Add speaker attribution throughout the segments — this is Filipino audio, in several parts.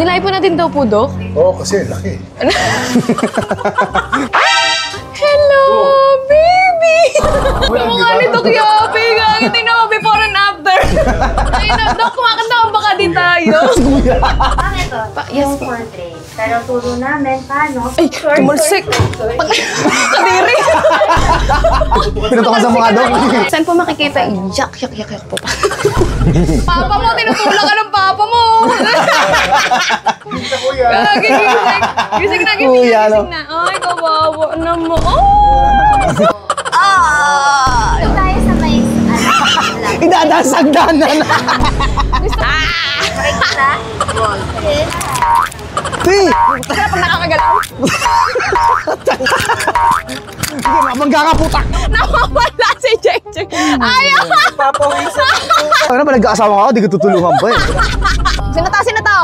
Speaker 1: Nilay po natin daw po, Dok?
Speaker 2: Oo, kasi laki.
Speaker 1: Hello, baby! Kamukha ni Doc Yapi. Tingnan mo before and after. Ayun na, Dok, kumakanta ka baka din tayo.
Speaker 3: Bakit ito? Yes, portrait. Pero turo namin paano.
Speaker 1: Ay, tumalsik. Kadiri.
Speaker 2: Pinuto ka sa mga Dok.
Speaker 1: Saan po makikita? Yak po pa. Papa mo, tinutulak ka ng papa mo. Gising na. Ay, kawawa naman.
Speaker 3: Ito tayo sa may
Speaker 2: Idadasagdanan na.
Speaker 3: Rekta.
Speaker 2: Ti!
Speaker 1: Kaya pag nakakagalaw.
Speaker 2: Sige, manggakaputak.
Speaker 1: Nawawala si JJ. Ayaw!
Speaker 2: Papawisa. Ano ba nag-aasawa ka? Di ka tutulungan ba eh?
Speaker 1: Sino to?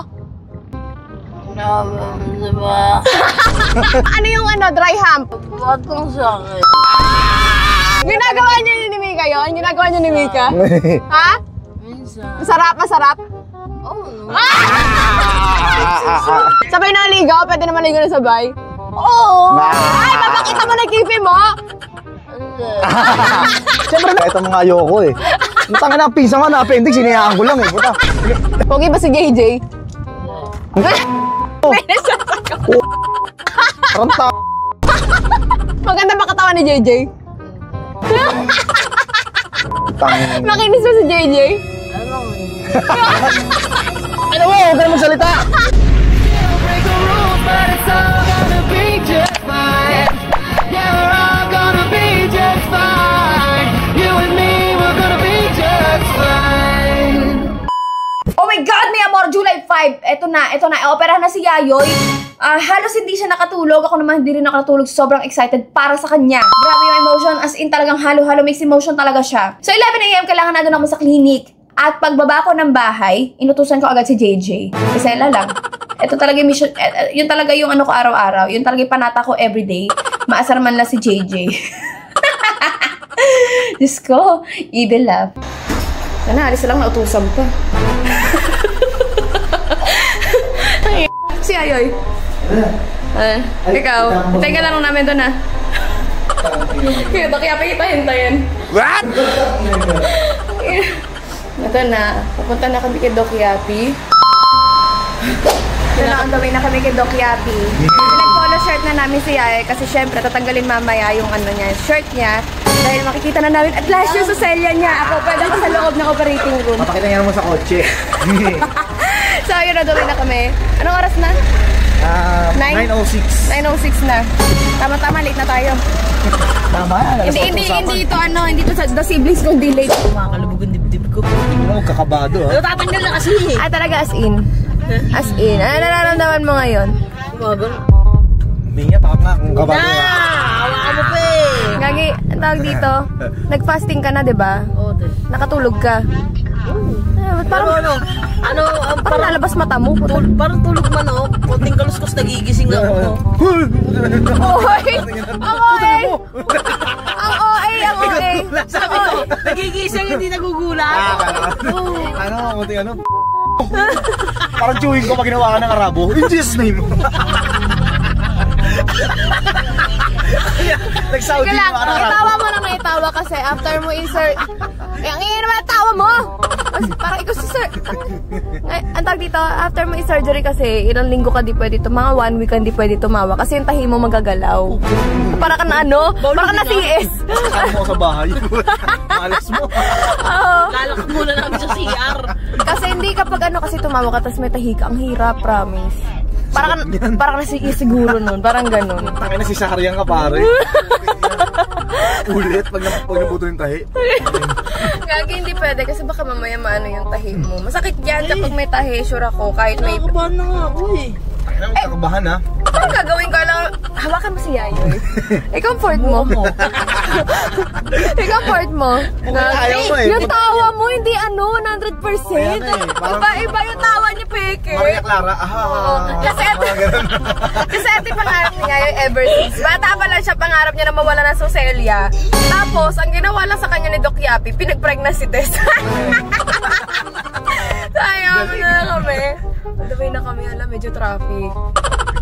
Speaker 1: Ano yung dry hump?
Speaker 4: Ba't kong sakit?
Speaker 1: Ginagawa niyo ni Mika yun? Ginagawa niyo ni Mika? Ha?
Speaker 4: Minsan.
Speaker 1: Masarap?
Speaker 4: Oo no.
Speaker 1: Sabay na ligaw? Pwede naman ligaw na sabay? Oo! Ay, papakita mo na yung kipi mo!
Speaker 2: Siyempre, ito mga ayoko eh. Matanga na ang pisa nga na appendix, sinayaan ko lang eh. Puta.
Speaker 1: Pogi ba si JJ?
Speaker 2: Ranta.
Speaker 1: Maganda ba katawan ni JJ? Makinis ba si JJ?
Speaker 2: Ano mo? Huwag ka na magsalita.
Speaker 3: Oh my God, mi amor, July 5. Ito na. Opera na si Yayoy. Halos hindi siya nakatulog. Ako naman hindi rin nakatulog. Sobrang excited para sa kanya. Grabe yung emotion. As in talagang halo-halo mixed emotion talaga siya. So 11 AM, kailangan na doon ako sa clinic. At pagbaba ko ng bahay, inutusan ko agad si JJ. Kasi lang. Ito talaga yung mission. Yun talaga yung ko araw-araw. Yun talaga yung panata ko everyday. Maasar man lang si JJ. Diyos ko, evil love. Sana, alis lang nautusan pa. Si Ayoy. Ikaw, hintayin ka lang namin doon ha. Kaya pa kita hintayin.
Speaker 2: What?
Speaker 1: Ito na, pupunta na kami kay Doc Yapi. Ito na, on the way na kami kay Doc Yapi. Nag-polo shirt na namin si Yaya kasi syempre tatanggalin mamaya yung niya, shirt niya. Dahil makikita na namin at last yung suselya niya. Ako, pwede ako sa loob ng operating room.
Speaker 2: Papakita niya naman sa kotse.
Speaker 1: So, yun, on the way na kami. Anong oras na?
Speaker 2: 9:06.
Speaker 1: 9:06 na. Tama-tama, late na tayo.
Speaker 2: Tama,
Speaker 1: Hindi ito sa The Siblings kung di late.
Speaker 4: Kumakalubog ang dibdib ko.
Speaker 2: Ano, kakabado ha?
Speaker 4: Tatanggal na kasi eh.
Speaker 1: Talaga as in. As in. Ano nararamdaman mo ngayon?
Speaker 4: Kumagal.
Speaker 2: Hindi niya, takap nga kung kabado ha.
Speaker 4: Hawakan mo pa eh.
Speaker 1: Gagi, ang tawag dito, nag-fasting ka na, di ba?
Speaker 4: Oo,
Speaker 1: Nakatulog ka. Parang lalabas mata mo.
Speaker 4: Parang tulog man oh. Konting kaluskos nagigising ako.
Speaker 1: Ang OA.
Speaker 4: Sabi ko, nagigising hindi nagugulat.
Speaker 2: Konting parang chewing ko pag ginawa ka ng Arabo. In Jesus' name. Nag-Saudi
Speaker 1: lang,
Speaker 2: ka ng Arabo.
Speaker 1: itawa mo lang na itawa kasi after mo insert. Ang ingay naman ang tawa mo! Parang ikaw si sir. Ang tawag dito, after mo i-surgery kasi, ilang linggo ka di pwede tumawa, 1 week ka di pwede tumawa kasi yung tahi mo magagalaw. Para ka na para ka na CS.
Speaker 2: Kasama mo sa bahay. Alas mo.
Speaker 4: Lalakad muna namin sa CR.
Speaker 1: Kasi hindi kapag kasi tumawa ka tapos may tahi ka, ang hirap, promise. Parang ka na siguro nun, parang ganun.
Speaker 2: Tangin na si Saharian ka pare. Ulit pag nabuto yung tahi.
Speaker 1: Gagi, hindi pwede kasi baka mamaya maano yung tahi mo. Masakit yan kapag may tahi, sure ako, kahit may...
Speaker 4: Nakabahan na nga ako eh.
Speaker 2: Kakabahan ha?
Speaker 1: Parang gagawin ko lang, hawakan mo si Yayoy. I-comfort mo. I-comfort mo.
Speaker 2: Ayaw mo eh.
Speaker 1: Yung tawa mo, hindi 100%. Iba yung tawa niya, peke.
Speaker 2: Maria Clara,
Speaker 1: Kasi ito yung pangarap ni Yayoy ever since. Bata pa lang siya, pangarap niya na mawala ng Suselia. Tapos, ang ginawa lang sa kanya ni Doc Yapi, pinag-pregnancy test. Ayaw mo na kami. the way na kami, alam, medyo traffic.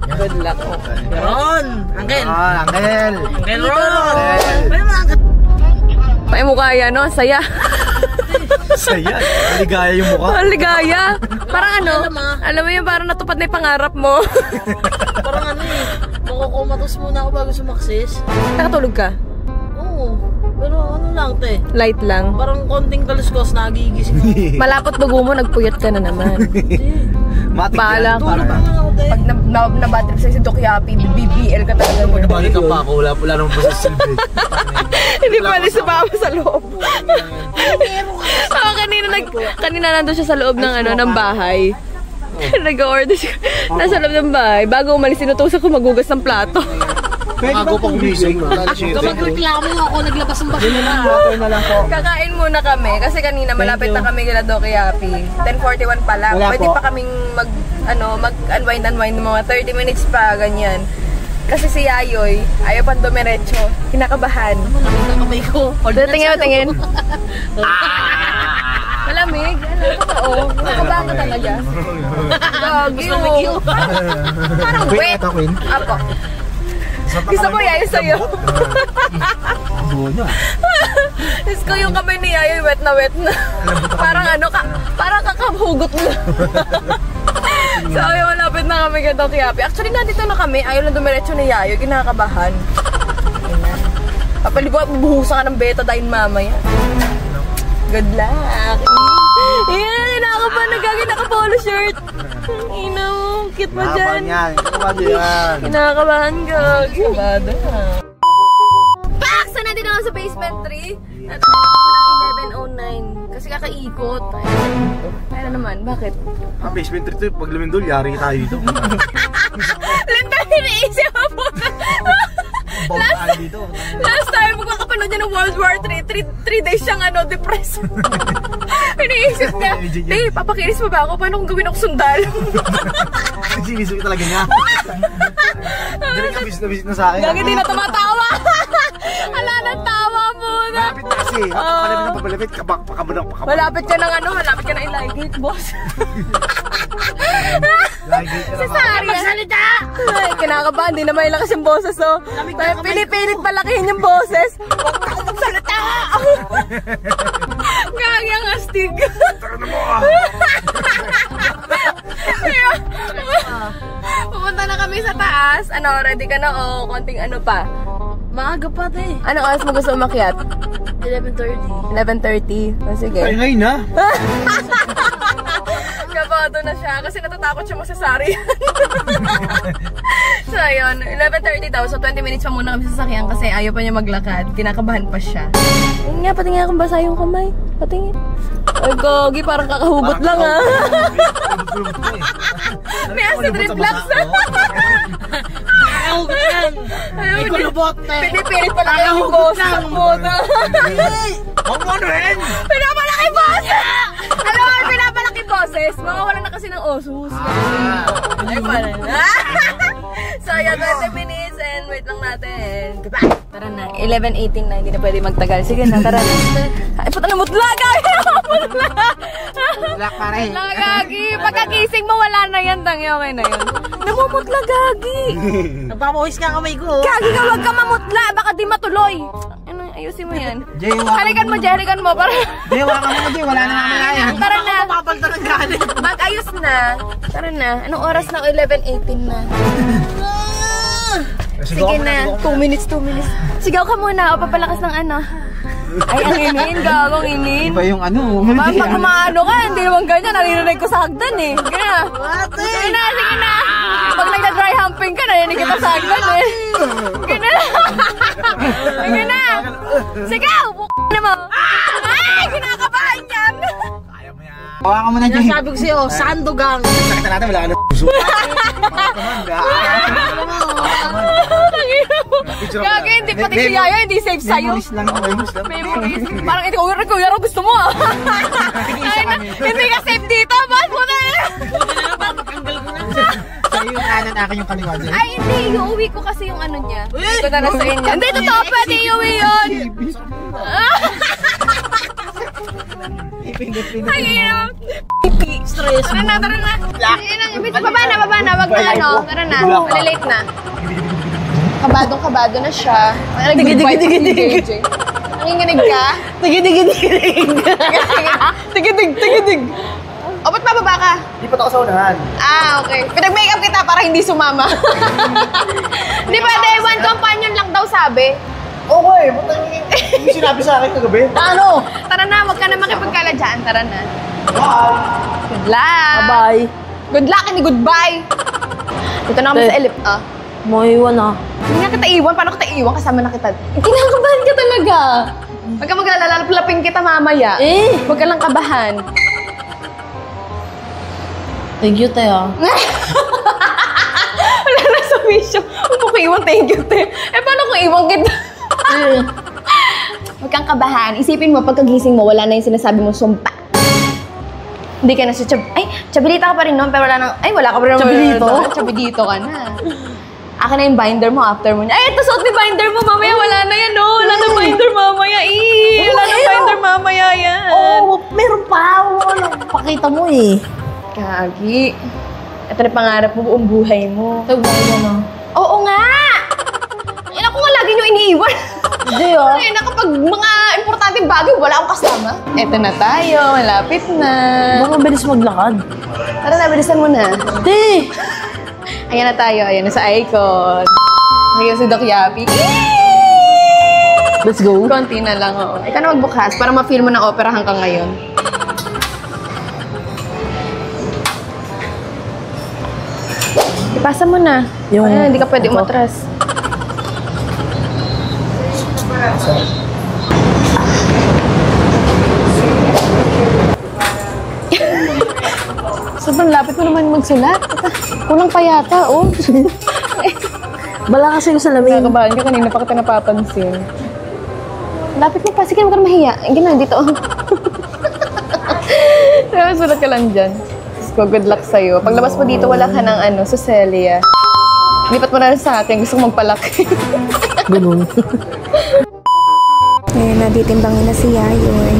Speaker 1: Good luck.
Speaker 4: Ron! Angel!
Speaker 2: Angel!
Speaker 4: Angel Ron! Pwede mo ang
Speaker 1: May mukha yan, no? Saya.
Speaker 2: Saya. Maligaya yung mukha.
Speaker 1: Maligaya. Parang ano, alam mo yun, parang natupad na yung pangarap mo.
Speaker 4: parang ano eh. Makukumatos muna ako bago sumaksis.
Speaker 1: Nakatulog ka?
Speaker 4: Oo. Pero ano lang, te.
Speaker 1: Light lang.
Speaker 4: Parang konting kaluskos, nagigising ako.
Speaker 1: Malapot dugo mo, nagpuyat ka na naman.
Speaker 2: Matik
Speaker 1: Bahala
Speaker 2: yan.
Speaker 1: ka.
Speaker 4: Tulog naman ako, te.
Speaker 1: Pag nabatrip sa'yo si Doc Yapi, BBL ka talaga mo.
Speaker 2: Nabalik ka pa ako. Wala naman pa sa silbi.
Speaker 1: Hindi pwede sumama sa loob. Kanina nandun siya sa loob ng ano ng bahay. Nag-order siya. Nasa loob ng bahay. Bago umalis, sinutusan ko magugas ng plato.
Speaker 2: Ako pa gumising.
Speaker 4: Kapag reklamo ako, naglabas ng basura.
Speaker 2: na lang po.
Speaker 1: Kakain muna kami kasi kanina malapit na kami kila Doc Yapi. 10:41 pa lang. Pwede pa kaming mag-unwind mga 30 minutes pa, ganyan. Kasi si Yayoy, ayaw pang dumiretso. Kinakabahan.
Speaker 4: Malamig na kamay ko.
Speaker 1: Tingin. Malamig? Oo. Kinakabahan ka talaga. Gagi, oh. Parang wet. Apo. Gusto mo Yayoy sa'yo? Gusto ko yung kamay ni Yayoy wet na. Parang ano, parang kakahugot mo. So, ayaw, malapit na kami kay Doc Yapi. Actually, nandito na kami. Ayaw lang dumiretso ni Yayo. Kinakabahan. Papalibuhat, bubuhusan ka ng betadine mamaya. Good luck. Ayan, kinakabahan. Nagagin naka-polo shirt. Ina mo, cute mo dyan. Kinakabahan ka. Kabado. Pak! So, nandito ako sa basement 3. Nandito ako ng 11:09. Kasi kakaikot. Ayun naman, bakit?
Speaker 2: Basement 3 to, pag lumindol, yari tayo dito.
Speaker 1: Lintang iniisip mo po. Last time, magkakapanood niya ng World War 3, 3 days siyang depressed. Iniisip niya, hey, papakinis mo ba ako? Paano kung gawin ako sundalo?
Speaker 2: Sinisip talaga niya. Dali ka visit na sa akin.
Speaker 1: Gagi, di na tumatawa. Hala, natawa muna.
Speaker 2: Malapit na kasi. Palapit na papalapit. Pakabunang.
Speaker 1: Malapit ka ng malapit ka ng Ligate, boss. Si Sari. Magsalita! Ay, kinakabahan. Di na may lakas yung boses, oh. Pinipilit palakihin yung boses. Huwag ka magsalita! Gagi ang astig. Pupunta na kami sa taas. Ready ka na o konting pa?
Speaker 4: Maaga pa, te.
Speaker 1: Anong oras mo gusto umakyat?
Speaker 4: 11:30.
Speaker 1: 11:30. Sige.
Speaker 2: Ay, ngayon na.
Speaker 1: Kabado na siya kasi natatakot siya masasari. So ayun, 11:30 daw. So 20 minutes pa muna kami sa sasakyan kasi ayaw pa niya maglakad. Kinakabahan pa siya. Yun nga, patingin akong basa yung kamay. Patingin. Ay, gogi, parang kakahugot lang ah. May acid reflux.
Speaker 4: Kakahugot yan. May kulubot, te.
Speaker 1: Pinipilit pala kayo yung boses sa puta.
Speaker 2: Huwag mo ano rin.
Speaker 1: Pinapalaki boses! Alam mo, pinapalaki boses. Mawawala na kasi ng osus. Ay, pala na. So, yan, 20 minutes and wait lang natin. Tara na, 11:18 na, hindi na pwede magtagal. Sige na, tara na. Ay, puta na, mutla! Gagi!
Speaker 2: Mutla pa rin.
Speaker 1: Gagi! Pagkagising mo, wala na yan. Tangi, okay na yun. Namumutla, Gagi!
Speaker 4: Nagpapawis nga kamay ko.
Speaker 1: Gagi ka, wag ka mamutla! Baka di matuloy! Ano, ayusin mo yan. Halikan mo, Jay, halikan mo.
Speaker 2: Jay, waka mo, Jay. Wala na mamaya yan.
Speaker 1: Tara na.
Speaker 4: Papalta ng galit.
Speaker 1: Mag-ayos na. Tara na. Anong oras na? 11:18 na. Sige na. 2 minutes. Sigaw ka muna. O, papalakas ng ano. Ay, ang inin. Gagong inin.
Speaker 2: Iba yung ano.
Speaker 1: Pag kumaano ka, hindi naman ganyan. Naririnig ko sa hagdan eh. Sige na. Sige na. Pag nagda-dry humping ka, narinig kita sa hagdan eh. Sige na. Sige na. Sigaw! Ano mo? Ay! Kinakabahan yan!
Speaker 2: Hawakan mo na, Jay.
Speaker 4: Sabi ko sa'yo, sandugang.
Speaker 2: Sakit na natin, wala ka na puso.
Speaker 1: Gagi, hindi pati si Yaya, hindi safe sa'yo.
Speaker 2: Memories lang.
Speaker 1: Memories. Parang ito, kuya, gusto mo ah. Hindi ka safe dito, boss mo na eh.
Speaker 2: Sa'yo yung kanan, akin yung kaliwa, Jay.
Speaker 1: Ay, hindi. Iuwi ko kasi yung ano niya. Iuwi ko na lang sa inyo. Hindi, totoo. Pwede iuwi yun. Ay, ayun. Pipi.
Speaker 4: Stress
Speaker 1: Tara na, tara na. Baba na. Wag na ano. Tara na. Malilate na. Kabadong-kabado na siya. Tigidig. Nanginginig ka?
Speaker 4: Tigidig.
Speaker 1: O, ba't mababa ka?
Speaker 2: Di pa ako sa unahan.
Speaker 1: Okay. Pinag-makeup kita para hindi sumama. Hindi pwede, one companion lang daw sabi.
Speaker 2: Okay, yung sinabi sa akin kagabi.
Speaker 4: Ano?
Speaker 1: Tara na, wag ka na makipagkala dyan. Tara na.
Speaker 2: Bye!
Speaker 1: Good luck!
Speaker 4: Bye.
Speaker 1: Good luck and goodbye! Dito na kami sa Elip.
Speaker 4: Mo iwan ah.
Speaker 1: Hindi nga kita iwan. Paano kita iwan? Kasama na kita. Kinakabahan ka talaga. Huwag ka maglalapin kita mamaya. Huwag ka lang kabahan.
Speaker 4: Thank you, Teo.
Speaker 1: Wala na sa mission. Huwag mo ko iwan, thank you, te. Paano kung iwan kita? Huwag kang kabahan. Isipin mo, pagkagising mo, wala na yung sinasabi mong sumpa. Hindi ka na sa Chabilita ka pa rin noon, pero wala nang... Ay, wala ka pa rin. Chabilito ka na. Akin na yung binder mo after mo niya. Ay, ito suot ni binder mo. Mamaya wala na yan, no? Wala na binder mamaya. Wala na binder mamaya yan.
Speaker 4: Oo, meron pa. Wala. Pakita mo eh.
Speaker 1: Kagi. Ito na pangarap mo, buong buhay mo.
Speaker 4: Tagwan mo na.
Speaker 1: Oo nga! Ay, ako nga lagi nyo iniiwan.
Speaker 4: Hindi ah.
Speaker 1: Ay, kapag mga importanteng bagay, wala akong kasama. Eto na tayo, malapit na.
Speaker 4: Baka bilis maglakad.
Speaker 1: Tara na, bilisan mo na.
Speaker 4: Hindi.
Speaker 1: Ayan na tayo, ayan na sa icon. Ayan si Doc Yapi.
Speaker 4: Let's go.
Speaker 1: Konti na lang, oo. Ikaw na magbukas para ma-feel mo ng opera hanggang ngayon. Ipasa mo na.
Speaker 4: Yung...
Speaker 1: Ay, hindi ka pwede umatras. Sobrang lapit mo naman magsulat. Kulang pa yata, oh.
Speaker 4: Bala kasi yung salamin.
Speaker 1: Nakabahan ka kanina pa kita napapansin. Lapit mo pa. Sige, huwag ka na mahiya. Gina, dito. Sulat ka lang dyan. Good luck sa'yo. Paglabas mo dito, wala ka ng Celia. Lipat mo na sa atin. Gusto kong magpalaki.
Speaker 4: Ganun.
Speaker 1: Ngayon, natitimbangin na si Yayoy.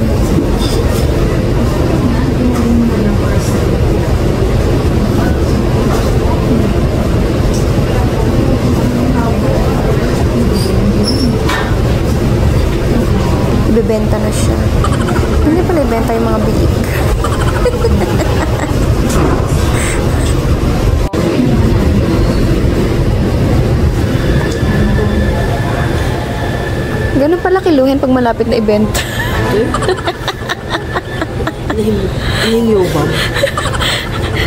Speaker 1: Ibebenta na siya. Hindi pala ibenta yung mga biik. Ganun pala kiluhin pag malapit na event.
Speaker 4: Hihilo ba?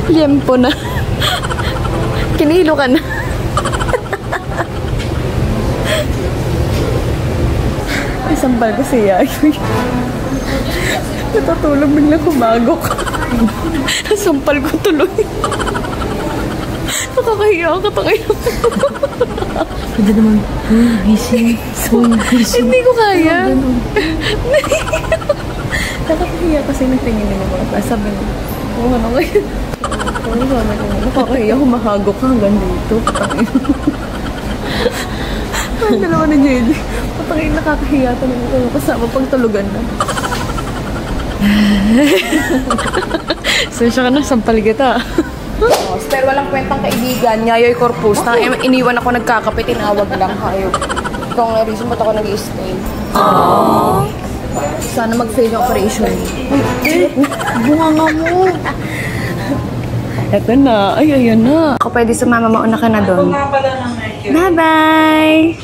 Speaker 1: Liempo na. Kinihilo ka na. Isampal ko si Yayoy. Natutulog biglang kumagok. Sampal ko tuloy. Nakakahiya ka pa kayo.
Speaker 4: Pwede naman. Gising.
Speaker 1: Hindi ko kaya. Nakakahiya kasi nagtingin nila mga sabi mo. Oo, ano ngayon? Nakakahiya, humahagok ka hanggang dito. Ang dalawa ni JD. Patangin, nakakahiya talaga ito. Kasama pagtulugan na. Sensya ka na, sampal kita. Pero walang kwentang kaibigan. Yayoy Corpus. Iniwan ako nagkakape, tinawag lang. Hayop. Ikaw nga reason ba't ako nag-i-stay. Sana mag-fail yung operation.
Speaker 4: Bunga mo.
Speaker 1: Eto na. Ay, ayan na. Ako pwede sumama, mauna ka na doon. Bye-bye!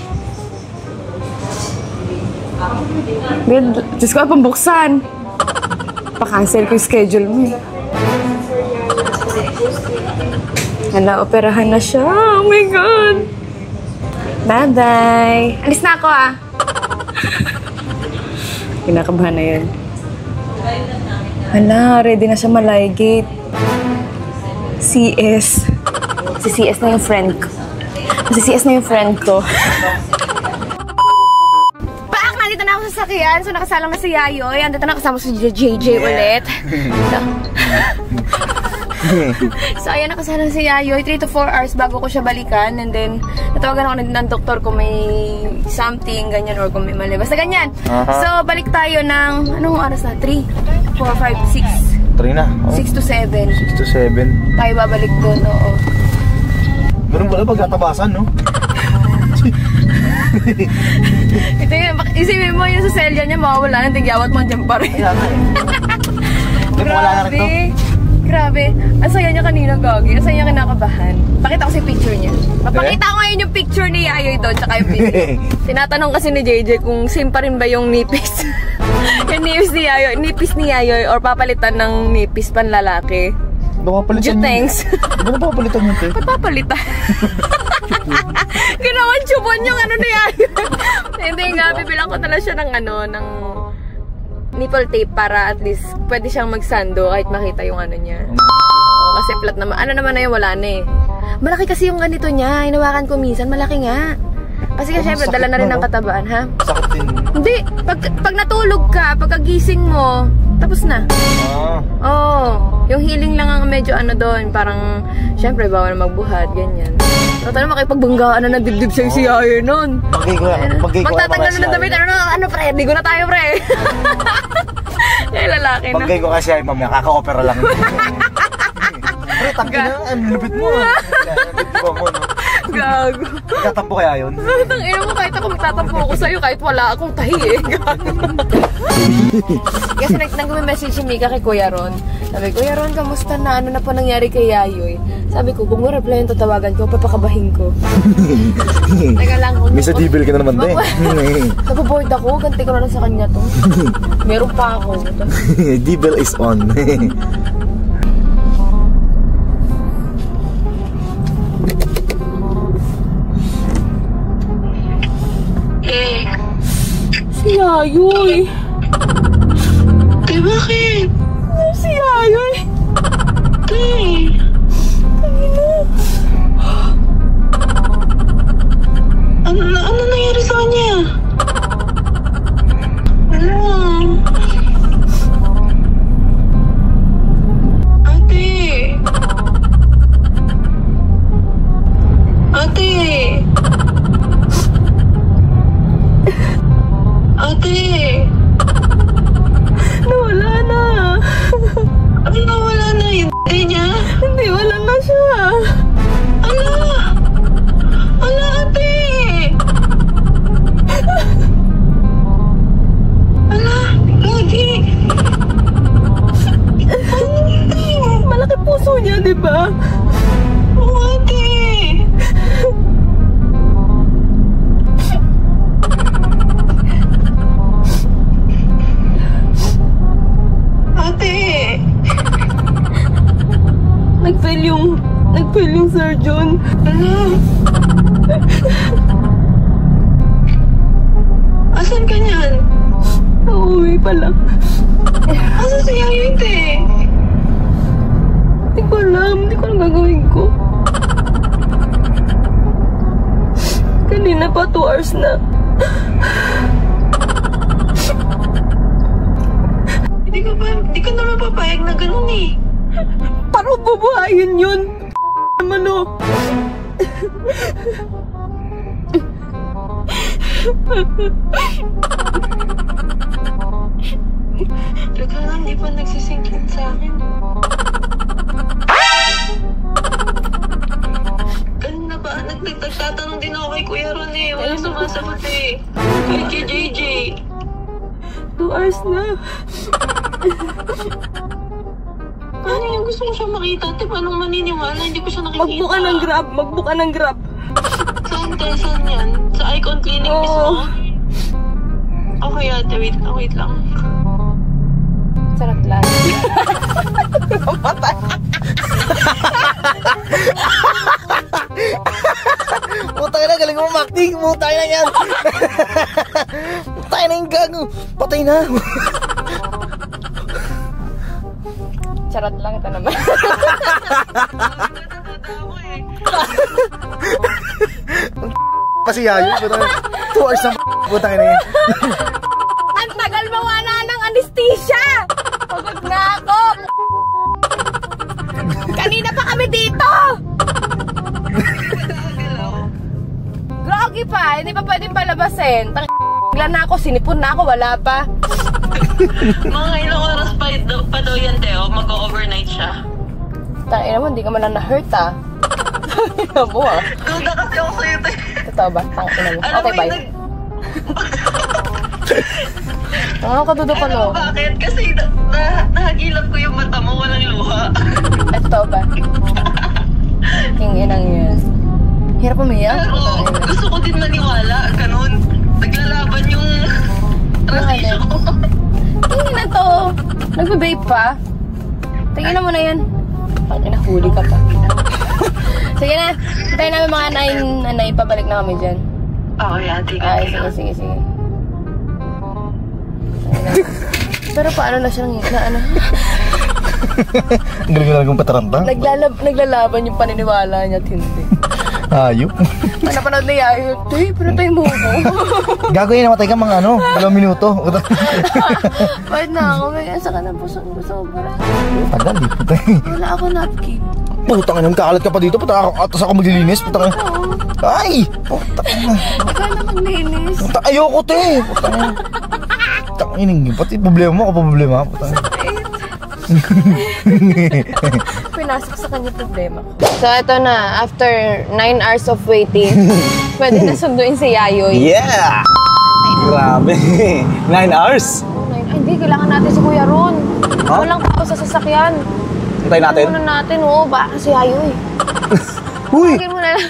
Speaker 1: Good. Diyos ko, pambuksan. Pa-cancel ko yung schedule mo. Hala, operahan na siya. Oh my God! Bye-bye! Alis na ako, ah! Kinakabahan na yun. Hala, ready na siya malaygate. CS. Si CS na yung friend ko. Si CS na yung friend ko. Paak! Nandito na ako sa sakyan. So, nakasalang na si Yayoy. Andito na kasama si JJ ulit. So, ayan, nakasalang si Yayoy. 3 to 4 hours bago ko siya balikan. And then, natawagan ako ng doktor kung may something, ganyan, or kung may mali. Basta ganyan. So, balik tayo ng, anong oras na? 3? 4, 5, 6.
Speaker 2: 3 na. Oh.
Speaker 1: 6 to 7.
Speaker 2: 6 to 7.
Speaker 1: Tayo babalik doon, oo.
Speaker 2: Ganun pala pagkatabasan, no?
Speaker 1: Ito yun, isipin mo yung sa selya niya, mawawala ng tigyawat mo dyan pa rin.
Speaker 2: Kaya nga eh. Hindi mo wala na rin to.
Speaker 1: Grabe. Ang saya niya kanina, Gagi. Ang saya niya kinakabahan. Pakita ko si picture niya. Papakita ko ngayon yung picture ni Yayoy doon, tsaka yung video. Tinatanong kasi ni JJ kung same pa rin ba yung nipis. Yung nipis ni Yayoy, or papalitan ng nipis panlalaki.
Speaker 2: Napapalitan
Speaker 1: thanks.
Speaker 2: Di ba napapalitan yun, te?
Speaker 1: Ba't papalitan? Ginawan chubon yung ano ni Yayoy. Hindi nga, bibilang ko tala siya ng ng nipple tape para at least pwede siyang magsando kahit makita yung ano niya. Oo, kasi flat naman. Ano naman na yun, wala na eh. Malaki kasi yung ganito niya. Hinawakan ko minsan, malaki nga. Kasi syempre, dala na rin ng katabaan, ha?
Speaker 2: Sakit din.
Speaker 1: Hindi. Pag natulog ka, pagkagising mo, tapos na. Oo. Yung healing lang ang medyo doon. Parang, syempre, bawal magbuhat, ganyan. Totoo naman, makipagbanggaan na dibdib sa'yo si Yayoy nun. Magtatanggal na ng damit. Ano, pre? Digo na tayo, pre. Yung lalaki na.
Speaker 2: Paggay ko kasi ay mamaya, kaka-opera lang. Pre, tangki na, ang lupit mo. Lupit mo, no?
Speaker 1: Gago.
Speaker 2: Tatampo kaya yun?
Speaker 1: Tangina mo, kahit ako magtatampo ako sa'yo, kahit wala akong tahi eh. Kasi nag-message si Mika kay Kuya Ron. Sabi, Kuya Ron, kamusta na? Ano na po nangyari kay Yayoy? Sabi ko, kung reply yung tatawagan ko, papakabahin ko. Teka lang.
Speaker 2: Misa Dibel ka na naman, te.
Speaker 1: Napaboard ako, ganti ko na lang sa kanya to. Meron pa ako.
Speaker 2: Dibel is on.
Speaker 1: Si Yayoy.
Speaker 4: Te, bakit?
Speaker 1: Si Yayoy.
Speaker 4: Te. Ano nangyari sa kanya? Ano? Ate. Ate. Ate.
Speaker 1: Nawala na.
Speaker 4: Ano nawala na yun? Niya?
Speaker 1: Hindi, wala na siya.
Speaker 4: Ala! Ala, ate! Ala, lagi!
Speaker 1: Malaki puso niya, di ba?
Speaker 4: Oo, ate! Ate!
Speaker 1: Nag-fail yung surgeon.
Speaker 4: Ala! Asan ka niyan?
Speaker 1: Nauwi pala.
Speaker 4: Asan si Yayoy, te?
Speaker 1: Hindi ko alam gagawin ko. Kanina pa 2 hours na.
Speaker 4: Hindi ka naman papayag na ganun eh.
Speaker 1: Parang bubuhayin yun. Naman o.
Speaker 4: Teka lang, di pa nagsisingkit sa akin. Kanina ba? Nagtatanong din ako kay Kuya Ron eh. Walang sumasagot eh. Kay JJ.
Speaker 1: 2 hours na.
Speaker 4: Ano yung gusto ko siya makita? Ate, paano maniniwala? Hindi ko siya nakikita.
Speaker 1: Magbuka ng grab.
Speaker 4: Saan te? Saan yan? Sa Icon Clinic mismo? Okay ate, wait lang.
Speaker 1: Sarap lang.
Speaker 2: Putay na, galing mo mag-acting. Putay na yan. Putay na yung gago. Patay na.
Speaker 1: Charot lang ito naman.
Speaker 2: Kasi Yayoy. 2 hours na putay na yan.
Speaker 1: Ang tagal mawala ng anesthesia! Pagod na ako! Kanina pa kami dito! Groggy pa, hindi pa pwedeng palabasin. Tangla na ako, sinipon na ako, wala pa.
Speaker 4: Mga ilang oras pa daw yan, Teo. Mag-overnight siya.
Speaker 1: Tangina mo, hindi ka man lang na-hurt ah. Tangina mo ah.
Speaker 4: Duda kasi ako sa'yo, Teo.
Speaker 1: Totoo ba? Tangina mo.
Speaker 4: Alam
Speaker 1: Okay,
Speaker 4: mo
Speaker 1: bye. Ano ka dudo ka
Speaker 4: Alam mo
Speaker 1: no?
Speaker 4: bakit? Kasi nahagilap ko yung mata mo, walang luha.
Speaker 1: Ay, totoo ba? Inang yan. Hirap umiyak.
Speaker 4: Pero gusto ko din maniwala, ganun. Naglalaban yung tradisyon ko.
Speaker 1: Tingin na to. Nagbe-vape pa. Tingin na mo na yan. Pag inahuli ka pa. Sige na. Hintayin namin mga 9, pabalik na kami dyan.
Speaker 4: Oo, yan.
Speaker 1: Ay, sige. Pero paano na siya na ano?
Speaker 2: Ang galing-galing pataranta.
Speaker 1: Naglalaban yung paniniwala niya at hindi.
Speaker 2: Ayop.
Speaker 1: Napanood na yayo. Tuy, pinatay mo ko.
Speaker 2: Gagawin namatay ka mga 2 minuto.
Speaker 1: Bakit na ako? May asa ka ng pusong sobra.
Speaker 2: Tagal eh.
Speaker 1: Wala ako napkin.
Speaker 2: Putang ina, kakalat ka pa dito. Atas ako maglilinis. Putang ina. Ay! Putang ina.
Speaker 1: Ikaw na maglinis.
Speaker 2: Ayoko te. Putang ina. Putang ina. Pati problema mo ako problema. Putang ina.
Speaker 1: Pinasok sa kanya problema. So, ito na. After 9 hours of waiting, pwede na sunduin si Yayoy.
Speaker 2: Yeah! Grabe. 9 hours?
Speaker 1: Ay, hindi. Kailangan natin si Kuya Ron.
Speaker 2: Huh?
Speaker 1: Walang tao sa sasakyan.
Speaker 2: Antay natin?
Speaker 1: Muna natin, oo. Baka si Yayoy.
Speaker 2: Huy!
Speaker 1: Tawagin mo na lang.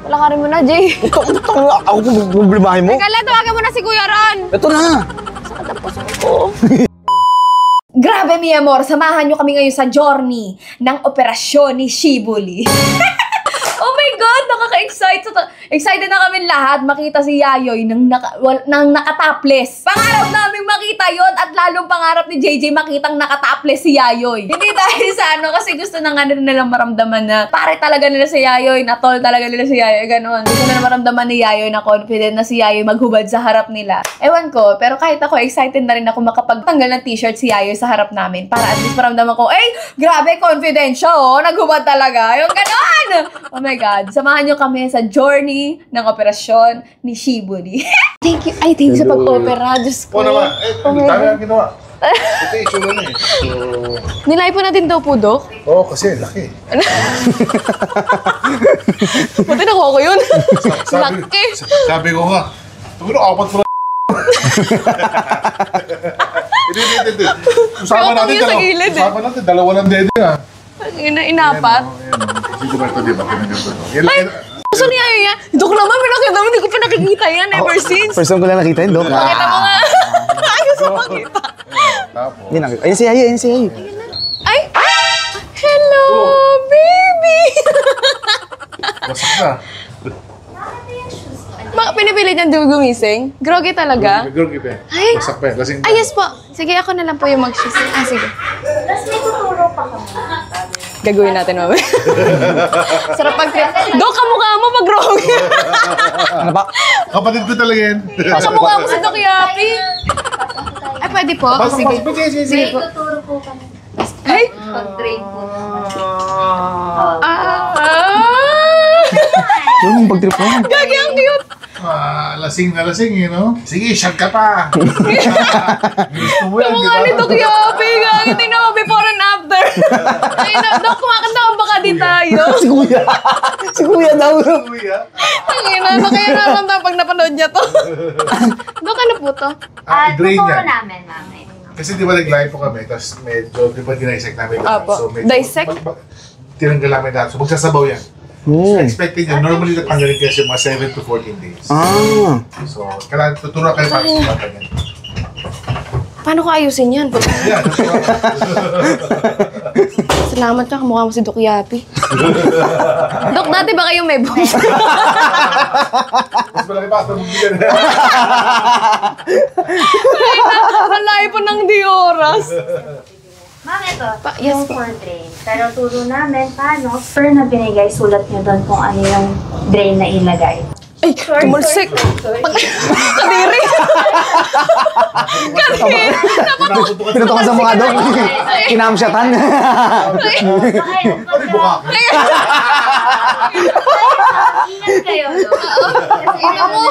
Speaker 1: Wala ka rin mo na, Jay.
Speaker 2: Putang ako problemahin mo.
Speaker 1: Teka lang, tawagan mo na si Kuya Ron.
Speaker 2: Ito na!
Speaker 1: Tapos ko.
Speaker 3: Grabe, mi amor, samahan nyo kami ngayon sa journey ng operasyon ni Shibuli. Oh my God, nakaka-excite. Excited na kami lahat makita si Yayoy nang nakataples. Pangarap namin makita yon at lalong pangarap ni JJ makitang nakataples si Yayoy. Hindi dahil sa ano, kasi gusto na nga nilang maramdaman na pare talaga nila si Yayoy, na tol talaga nila si Yayoy, gano'n. Gusto na maramdaman ni Yayoy na confident na si Yayoy maghubad sa harap nila. Ewan ko, pero kahit ako, excited na rin ako makapagtanggal ng t-shirt si Yayoy sa harap namin para at least maramdaman ko, grabe, confident siya, oh, naghubad talaga. Yung gano'n! Oh my God, samahan nyo kami sa journey ng operasyon ni Shibuli. Thank you. Ay, thank you sa pag-opera. Diyos ko.
Speaker 5: Oo naman.
Speaker 3: Oh my
Speaker 5: Dami
Speaker 3: God.
Speaker 5: ang ginawa. Ito yung itsura na eh. So,
Speaker 1: Nilay po natin daw po, Dok.
Speaker 5: oo, kasi laki.
Speaker 1: Buti nakuha ko yun. Laki.
Speaker 5: Sabi ko nga, tumulong apat mo na. Hindi. Usama
Speaker 1: Pero
Speaker 5: natin
Speaker 1: kami sa gilid eh.
Speaker 5: Usama natin, dalawa ng dede ah.
Speaker 1: Inapat.
Speaker 5: Hindi ko ba ito, di ba? Yan
Speaker 1: Ay!
Speaker 5: lang.
Speaker 1: Gusto niya yan? Dok naman, pinakita mo. Hindi ko pa nakikita yan ever since.
Speaker 2: First time ko lang nakita yun, Dok.
Speaker 1: Pakita mo nga. Ayos mo makita.
Speaker 5: Tapos,
Speaker 2: Yun, ayun si Yayoy, ayun si Yayoy.
Speaker 1: Ay! Hello, baby!
Speaker 5: wasak na.
Speaker 1: Pinipilit niyang gumising? Grogi talaga?
Speaker 5: Girl, give eh.
Speaker 1: Ay!
Speaker 5: Wasak pa eh. Lasing
Speaker 1: Ay, yes po. Sige, ako na lang po yung mag-shoes. Sige.
Speaker 3: Tapos may tuturo pa kami.
Speaker 1: Gagawin natin, mami. Sarap pag-trip. Dok, kamukha mo pag grogi.
Speaker 2: Ano ba?
Speaker 5: Kapatid ko talaga yan.
Speaker 1: Kamukha mo si Doc Yapi. Ay, pwede po. Sige. Sige po.
Speaker 3: Tuturo po kami.
Speaker 1: Ay!
Speaker 3: Pag-train po.
Speaker 2: Yung pag-trip mo.
Speaker 1: Gagi, ang cute.
Speaker 5: Lasing na lasing, you know? Sige, shag ka pa. Gusto mo yan, di
Speaker 1: Kamukha
Speaker 5: ba?
Speaker 1: ni Doc Yapi. Gagi, tingnan mo before and after. Ay, Doc, kumakanta ka baka di tayo.
Speaker 2: Si Kuya. Si Kuya daw.
Speaker 5: Kuya.
Speaker 1: Ang ina, ano kaya naramdaman pag napanood niya to? Doc, ano po to?
Speaker 5: Drain
Speaker 3: tuturo
Speaker 5: yan.
Speaker 3: namin, mami.
Speaker 5: Kasi di ba nag-live po kami, tapos medyo, di ba dinissect namin lahat?
Speaker 1: Apo.
Speaker 5: medyo,
Speaker 1: Dissect?
Speaker 5: Tinanggal namin lahat. So magsasabaw yan. So expecting yan. Normally natanggalin kasi mga 7 to 14 days.
Speaker 2: Ah.
Speaker 5: So, kailangan tuturo kayo para sa bata yan.
Speaker 1: Paano ko ayusin yan?
Speaker 5: Yan, tuturo.
Speaker 1: Salamat ka, kamukha mo si Doc Yapi. Dok, dati ba kayong may boobs?
Speaker 5: Mas malaki pa, ito bigyan.
Speaker 1: Ang layo po ng di oras.
Speaker 3: Ma'am, ito,
Speaker 1: yes
Speaker 3: yung
Speaker 1: po.
Speaker 3: for drain. Pero turo namin paano, per na binigay, sulat nyo doon kung ano yung drain na ilagay.
Speaker 1: Ay, tumalsik. Kadiri. Kadiri.
Speaker 2: Pinutok ka sa mukha, Dok. Kinamsyatan.
Speaker 5: Ano buka?
Speaker 3: Ingat kayo, no?
Speaker 1: Ina mo.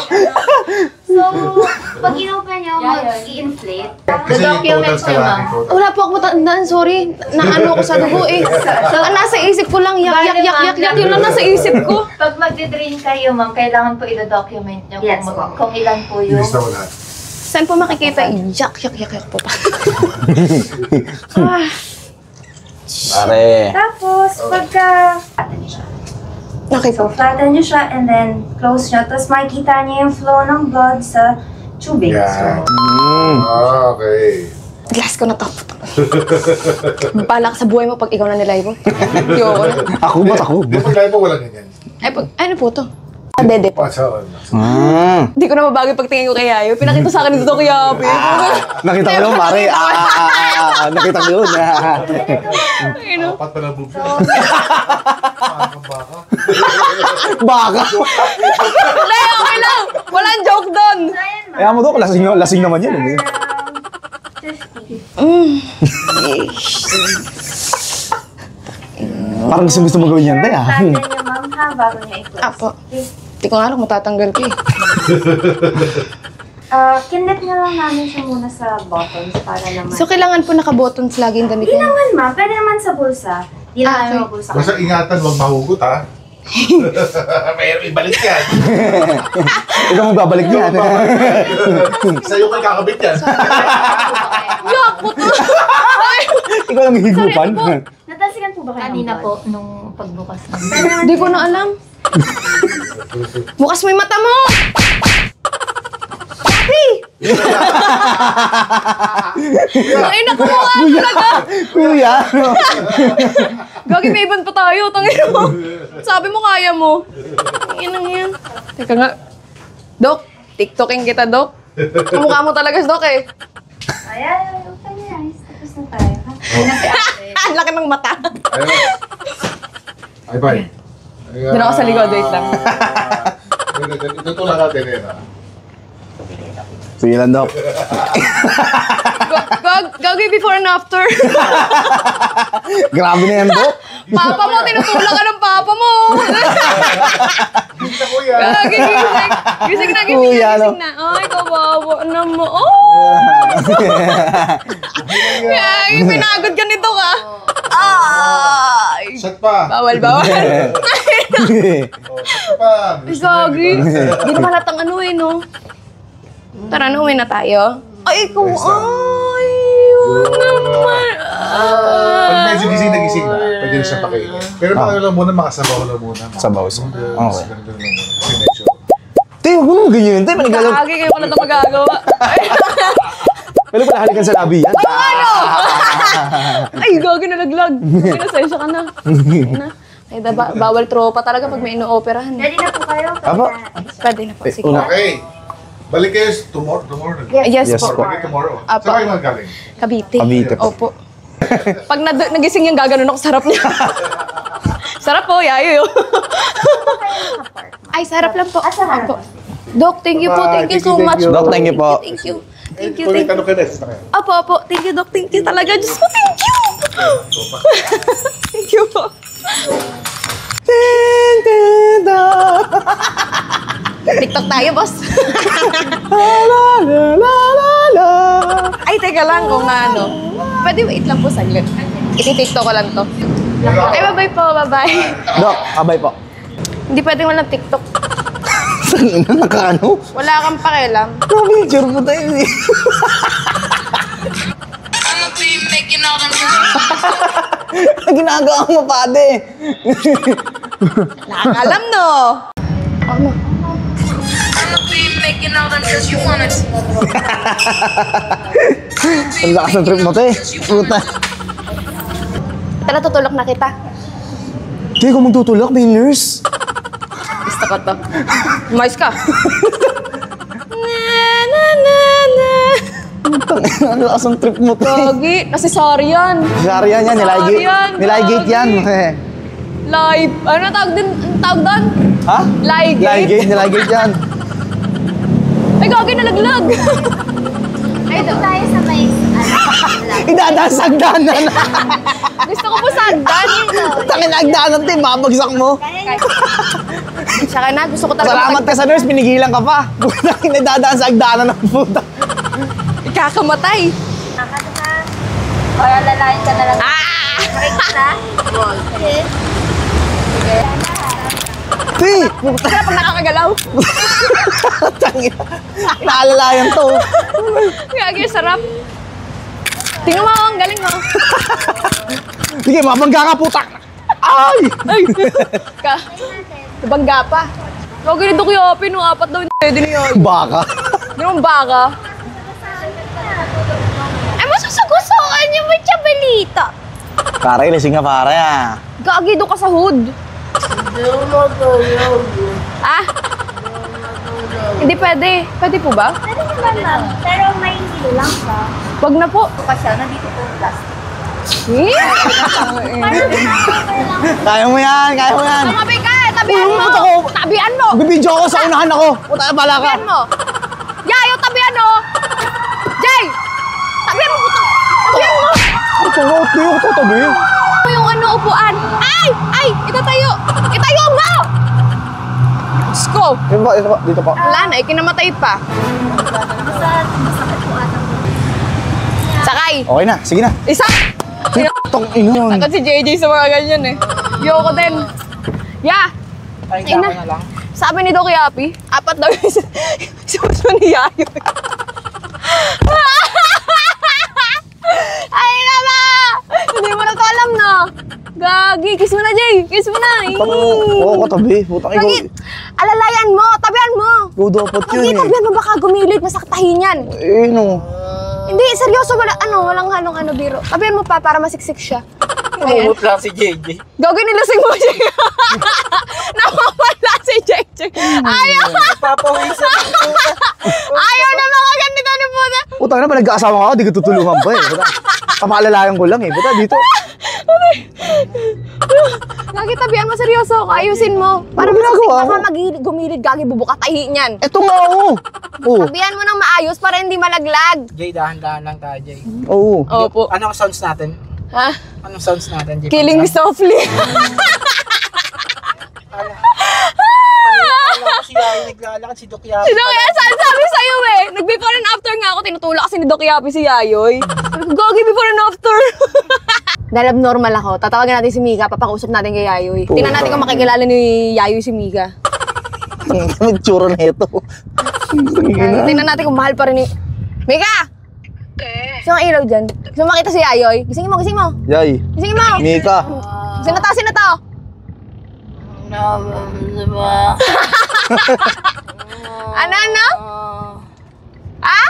Speaker 3: So, pag inopen nyo, mag-i-inflate.
Speaker 5: Kasi yung totals ka lang.
Speaker 1: Wala po ako matandaan, sorry. Naano ako sa dugo eh. Ang nasa isip ko lang, yak. Yun lang nasa isip ko.
Speaker 3: Pag magdi-drain kayo, ma'am, kailangan po i-document nyo kung ilan po yung...
Speaker 5: Lista mo lahat.
Speaker 1: Saan po makikita? Yak po pa.
Speaker 6: Pare.
Speaker 3: Tapos, pagka...
Speaker 1: Okay
Speaker 3: So,
Speaker 1: po.
Speaker 3: flatten nyo siya and then close nyo. Tapos makikita nyo yung flow ng blood sa tubing.
Speaker 5: Yan. Okay.
Speaker 1: Glass ko na to. Bahala ka sa buhay mo pag ikaw na nilay mo. Ayoko na.
Speaker 6: Ako ba? Ako ba?
Speaker 5: Yung pag-live mo, walang ganyan.
Speaker 1: Ay, ano po to? Dede po. Hindi ko na mabago yung pagtingin ko kay Yayo. Pinakita sa akin dito kay Yayo.
Speaker 6: Nakita ko yun, pare. Nakita ko yun.
Speaker 5: Apat pa na boobs.
Speaker 6: Baka.
Speaker 1: Hindi, okay lang. Walang joke doon.
Speaker 6: Kaya mo doon, lasing naman yun. Parang gusto mo gawin yan, te, ah.
Speaker 3: Flatten nyo, ma'am, ha, bago nyo i-close.
Speaker 1: Apo. Hindi ko nga alam, matatanggal ko eh.
Speaker 3: Kinlit nyo lang namin siya muna sa buttons para naman.
Speaker 1: So, kailangan po naka-buttons lagi yung damit
Speaker 3: Hindi
Speaker 1: niya.
Speaker 3: naman, ma'am. Pwede naman sa bulsa. Hindi naman
Speaker 1: okay.
Speaker 3: sa bulsa.
Speaker 5: Basta ingatan, huwag mahugot ha. Mayroon ibalik yan.
Speaker 6: Ikaw mo babalik yan.
Speaker 5: Sa'yo kay kakabit yan.
Speaker 1: Yak po to!
Speaker 6: Ikaw lang higupan.
Speaker 3: Natalsikan po ba kayo?
Speaker 7: Kanina po, nung pagbukas ng...
Speaker 1: Hindi ko na alam. Bukas mo yung mata mo! Papi! Ay, nakumukha talaga!
Speaker 6: Kuya.
Speaker 1: Gagi, may iban pa tayo. Tangin mo. Sabi mo, kaya mo. Inang yan. Teka nga. Dok, TikToking kita, Dok. Kamukha mo talaga, Dok eh.
Speaker 3: Ayan, okay na. Tapos na tayo, ha?
Speaker 1: Ang laki ng mata.
Speaker 5: Ay, bye.
Speaker 1: Doon ako sa likod, wait lang.
Speaker 5: Ito tulad natin eh.
Speaker 6: Sige lang, Dok.
Speaker 1: Gagi, before and after.
Speaker 6: Grabe na yan, Dok.
Speaker 1: Papa mo, tinutulak ka ng papa mo.
Speaker 5: Hindi na kuya.
Speaker 1: Gagi, gising na,
Speaker 6: Kuya, no?
Speaker 1: gising na. Ay, kawawa naman. Oh! Gagi, pinagod ka nito ka. Ay!
Speaker 5: Shot pa.
Speaker 1: Bawal.
Speaker 5: Oh, shot pa.
Speaker 1: Gagi. Hindi naman halatang ano eh, no? Tara na, uwi na tayo. Ay, ikaw, ay, yun naman.
Speaker 5: Pag medyo gising na, pwede na siya pakainin. Pero mga lang muna, makasabaw lang muna.
Speaker 6: Sabaw. Okay.
Speaker 5: Ganun lang muna. Kasi medyo...
Speaker 6: Te, huwag mo naman ganyan. Te, manigalang.
Speaker 1: Gagi, kayo pala ito magagawa.
Speaker 6: Pwede pala halikan sa labi yan.
Speaker 1: Ano? Ay, gagi, nalaglag. Pinasensya ka na. Ay, bawal tropa talaga pag may ino-operahan.
Speaker 3: Ready na po kayo?
Speaker 6: Apo.
Speaker 1: Pwede na po, sige.
Speaker 5: Okay. Balik kayo tomorrow.
Speaker 1: Yes
Speaker 6: Yes
Speaker 1: po.
Speaker 6: po.
Speaker 5: Balik tomorrow.
Speaker 1: Apo.
Speaker 5: Saan kayo magaling?
Speaker 1: Cavite.
Speaker 6: Cavite po.
Speaker 1: Opo. Pag nagising yung gaganon ako, sarap niya. Sarap po, yayo yun. Ay, sarap lang po.
Speaker 3: sarap.
Speaker 1: Opo. Doc, thank you po. Thank you so much.
Speaker 6: Doc, thank you po.
Speaker 1: Thank you. Thank you,
Speaker 5: Kung may
Speaker 1: thank you.
Speaker 5: tanong kayo, next na kayo.
Speaker 1: Opo. Thank you, Doc. Thank you talaga. Diyos ko, thank you. Thank you po. TikTok tayo, boss. Ay, teka lang kung ano. Pwede wait lang po saglit. Iti-TikTok ko lang to. Ay, bye-bye po, bye-bye.
Speaker 6: Dok, abay po.
Speaker 1: Hindi pwedeng walang TikTok.
Speaker 6: Saan na nakaano?
Speaker 1: Wala kang pakialam.
Speaker 6: Picture mo tayo eh. Ginagawa mo, pade.
Speaker 1: Nakakalam, no? Ano?
Speaker 6: Ang lakas ng trip mo, te. Puta.
Speaker 1: Tara, tutulok na kita.
Speaker 6: Kaya kung magtutulak, may nurse.
Speaker 1: Gusto ko to. Mais ka.
Speaker 6: Ang lakas ng trip mo, te.
Speaker 1: Gagi, kasi sorry yan.
Speaker 6: Sarian yan, niligate yan.
Speaker 1: Live. Ano tawag din? Ang tawag doon?
Speaker 6: Ha?
Speaker 1: Ligate.
Speaker 6: Niligate yan.
Speaker 1: Ay, gagi, nalaglag.
Speaker 3: Ay, doon tayo sa may
Speaker 6: Idadaan sa hagdanan.
Speaker 1: Gusto ko po sa hagdan.
Speaker 6: Tangin na hagdanan, te. Mabagsak mo.
Speaker 1: Tsaka na, gusto ko talaga.
Speaker 6: Salamat ka sa nurse, pinigilan ka pa. Tangin na idadaan sa hagdanan ng puta.
Speaker 1: Ikakamatay.
Speaker 7: Para lalayan ka na lang.
Speaker 1: Ah!
Speaker 6: Te!
Speaker 1: Kaya pag nakakagalaw.
Speaker 6: Tangin. Naalalayan to.
Speaker 1: Gagi, sarap. Tingnan mo, ang galing mo.
Speaker 6: Sige, mabangga ka putak. Ay!
Speaker 1: Ay! Bangga pa. Huwag ganito kuya, no, 4 daw yung pwede niyo.
Speaker 6: Baka.
Speaker 1: Ganun baka. Ay, masusagusoan niyo mo siya balita.
Speaker 6: Pare, lasing nga pare ah.
Speaker 1: Gagi doon ka sa hood. Ah? Hindi pwede. Pwede po ba?
Speaker 7: Pwede naman, ma'am. Pero may hindi lang ka.
Speaker 1: Wag na po.
Speaker 7: Kasi nandito po yung plastic.
Speaker 1: Eh?
Speaker 6: Kaya mo yan, kaya mo yan.
Speaker 1: Tumabi ka! Tabihan mo!
Speaker 6: puta ko.
Speaker 1: Tabihan mo!
Speaker 6: Bibidyo ako sa unahan ako. Puta na pala ka.
Speaker 1: Tabihan mo! Yayo, tabihan mo! Jay! Tabihan mo! Puto! Tabihan mo!
Speaker 6: Ito nga, ito yung tatabi.
Speaker 1: Ito yung ano, upuan. Ay! Ay! Itatayo! Itayo mo! Sko!
Speaker 6: Ito pa, dito pa.
Speaker 1: Wala na, ikinamatay pa. Sakay!
Speaker 6: Okay na, sige na.
Speaker 1: Isa!
Speaker 6: Itong ino.
Speaker 1: Agad si JJ sa mga ganyan eh. Yoko din. Ya! Ina. Sabi ni Doc Yapi, 4 daw yung suso ni Yayo. Ay naman! Hindi mo na to alam na. Gagi, kiss mo na Jay. Kiss mo na.
Speaker 6: Oo, katabi. Putang ikaw.
Speaker 1: Gagi, alalayan mo, tabihan mo.
Speaker 6: Ikaw dapat yun
Speaker 1: Gagi,
Speaker 6: eh.
Speaker 1: tabihan mo baka gumilid, masaktahin yan.
Speaker 6: Eh, no.
Speaker 1: Hindi, seryoso, walang halong biro. Tabihan mo pa para masiksik siya. Ayan.
Speaker 2: Umut lang si JJ.
Speaker 1: Gagi, nilasing mo siya. Nawawala si JJ. Ayaw!
Speaker 2: Papawisan ako.
Speaker 1: Ayaw na mga ganito ni Puta.
Speaker 6: Putang na, nag-aasawa ka, di ka tutulungan pa eh. Kapaalalayan ko lang eh. Puta, dito.
Speaker 1: Gagi, tabihan mo, seryoso. Ayusin mo. Para
Speaker 6: Ano
Speaker 1: masiksik,
Speaker 6: ginagawa
Speaker 1: baka
Speaker 6: mo?
Speaker 1: gumilid, Gagi, bubuka tahi niyan.
Speaker 6: Eto nga, oo. Oo.
Speaker 1: Tabihan mo ng maayos para hindi malaglag.
Speaker 2: Jay, dahan-dahan lang tayo, Jay.
Speaker 6: Oo.
Speaker 1: Opo.
Speaker 2: Anong sounds natin?
Speaker 1: Ha?
Speaker 2: Anong sounds natin, Jay?
Speaker 1: Killing me softly.
Speaker 2: Alam ko si Yayo naglalakad, si Doc Yapi.
Speaker 1: Si Doc Yapi, sabi sa'yo eh. Nag-before and after nga ako, tinutulak kasi ni Doc Yapi si Yayoy. Sabi ko, Gagi, before and after. Dahil abnormal ako, tatawagan natin si Mika, papakausap natin kay Yayoy. Tingnan natin kung makikilala ni Yayoy si Mika.
Speaker 6: Ang tsura na ito.
Speaker 1: Tingnan natin kung mahal pa rin ni... Mika! Gusto mo ilaw dyan? Gusto mo makita si Yayoy? Gisingin mo, gising mo.
Speaker 6: Yay.
Speaker 1: Gisingin mo.
Speaker 6: Mika.
Speaker 1: Sino to, sino to? Ano? Ha?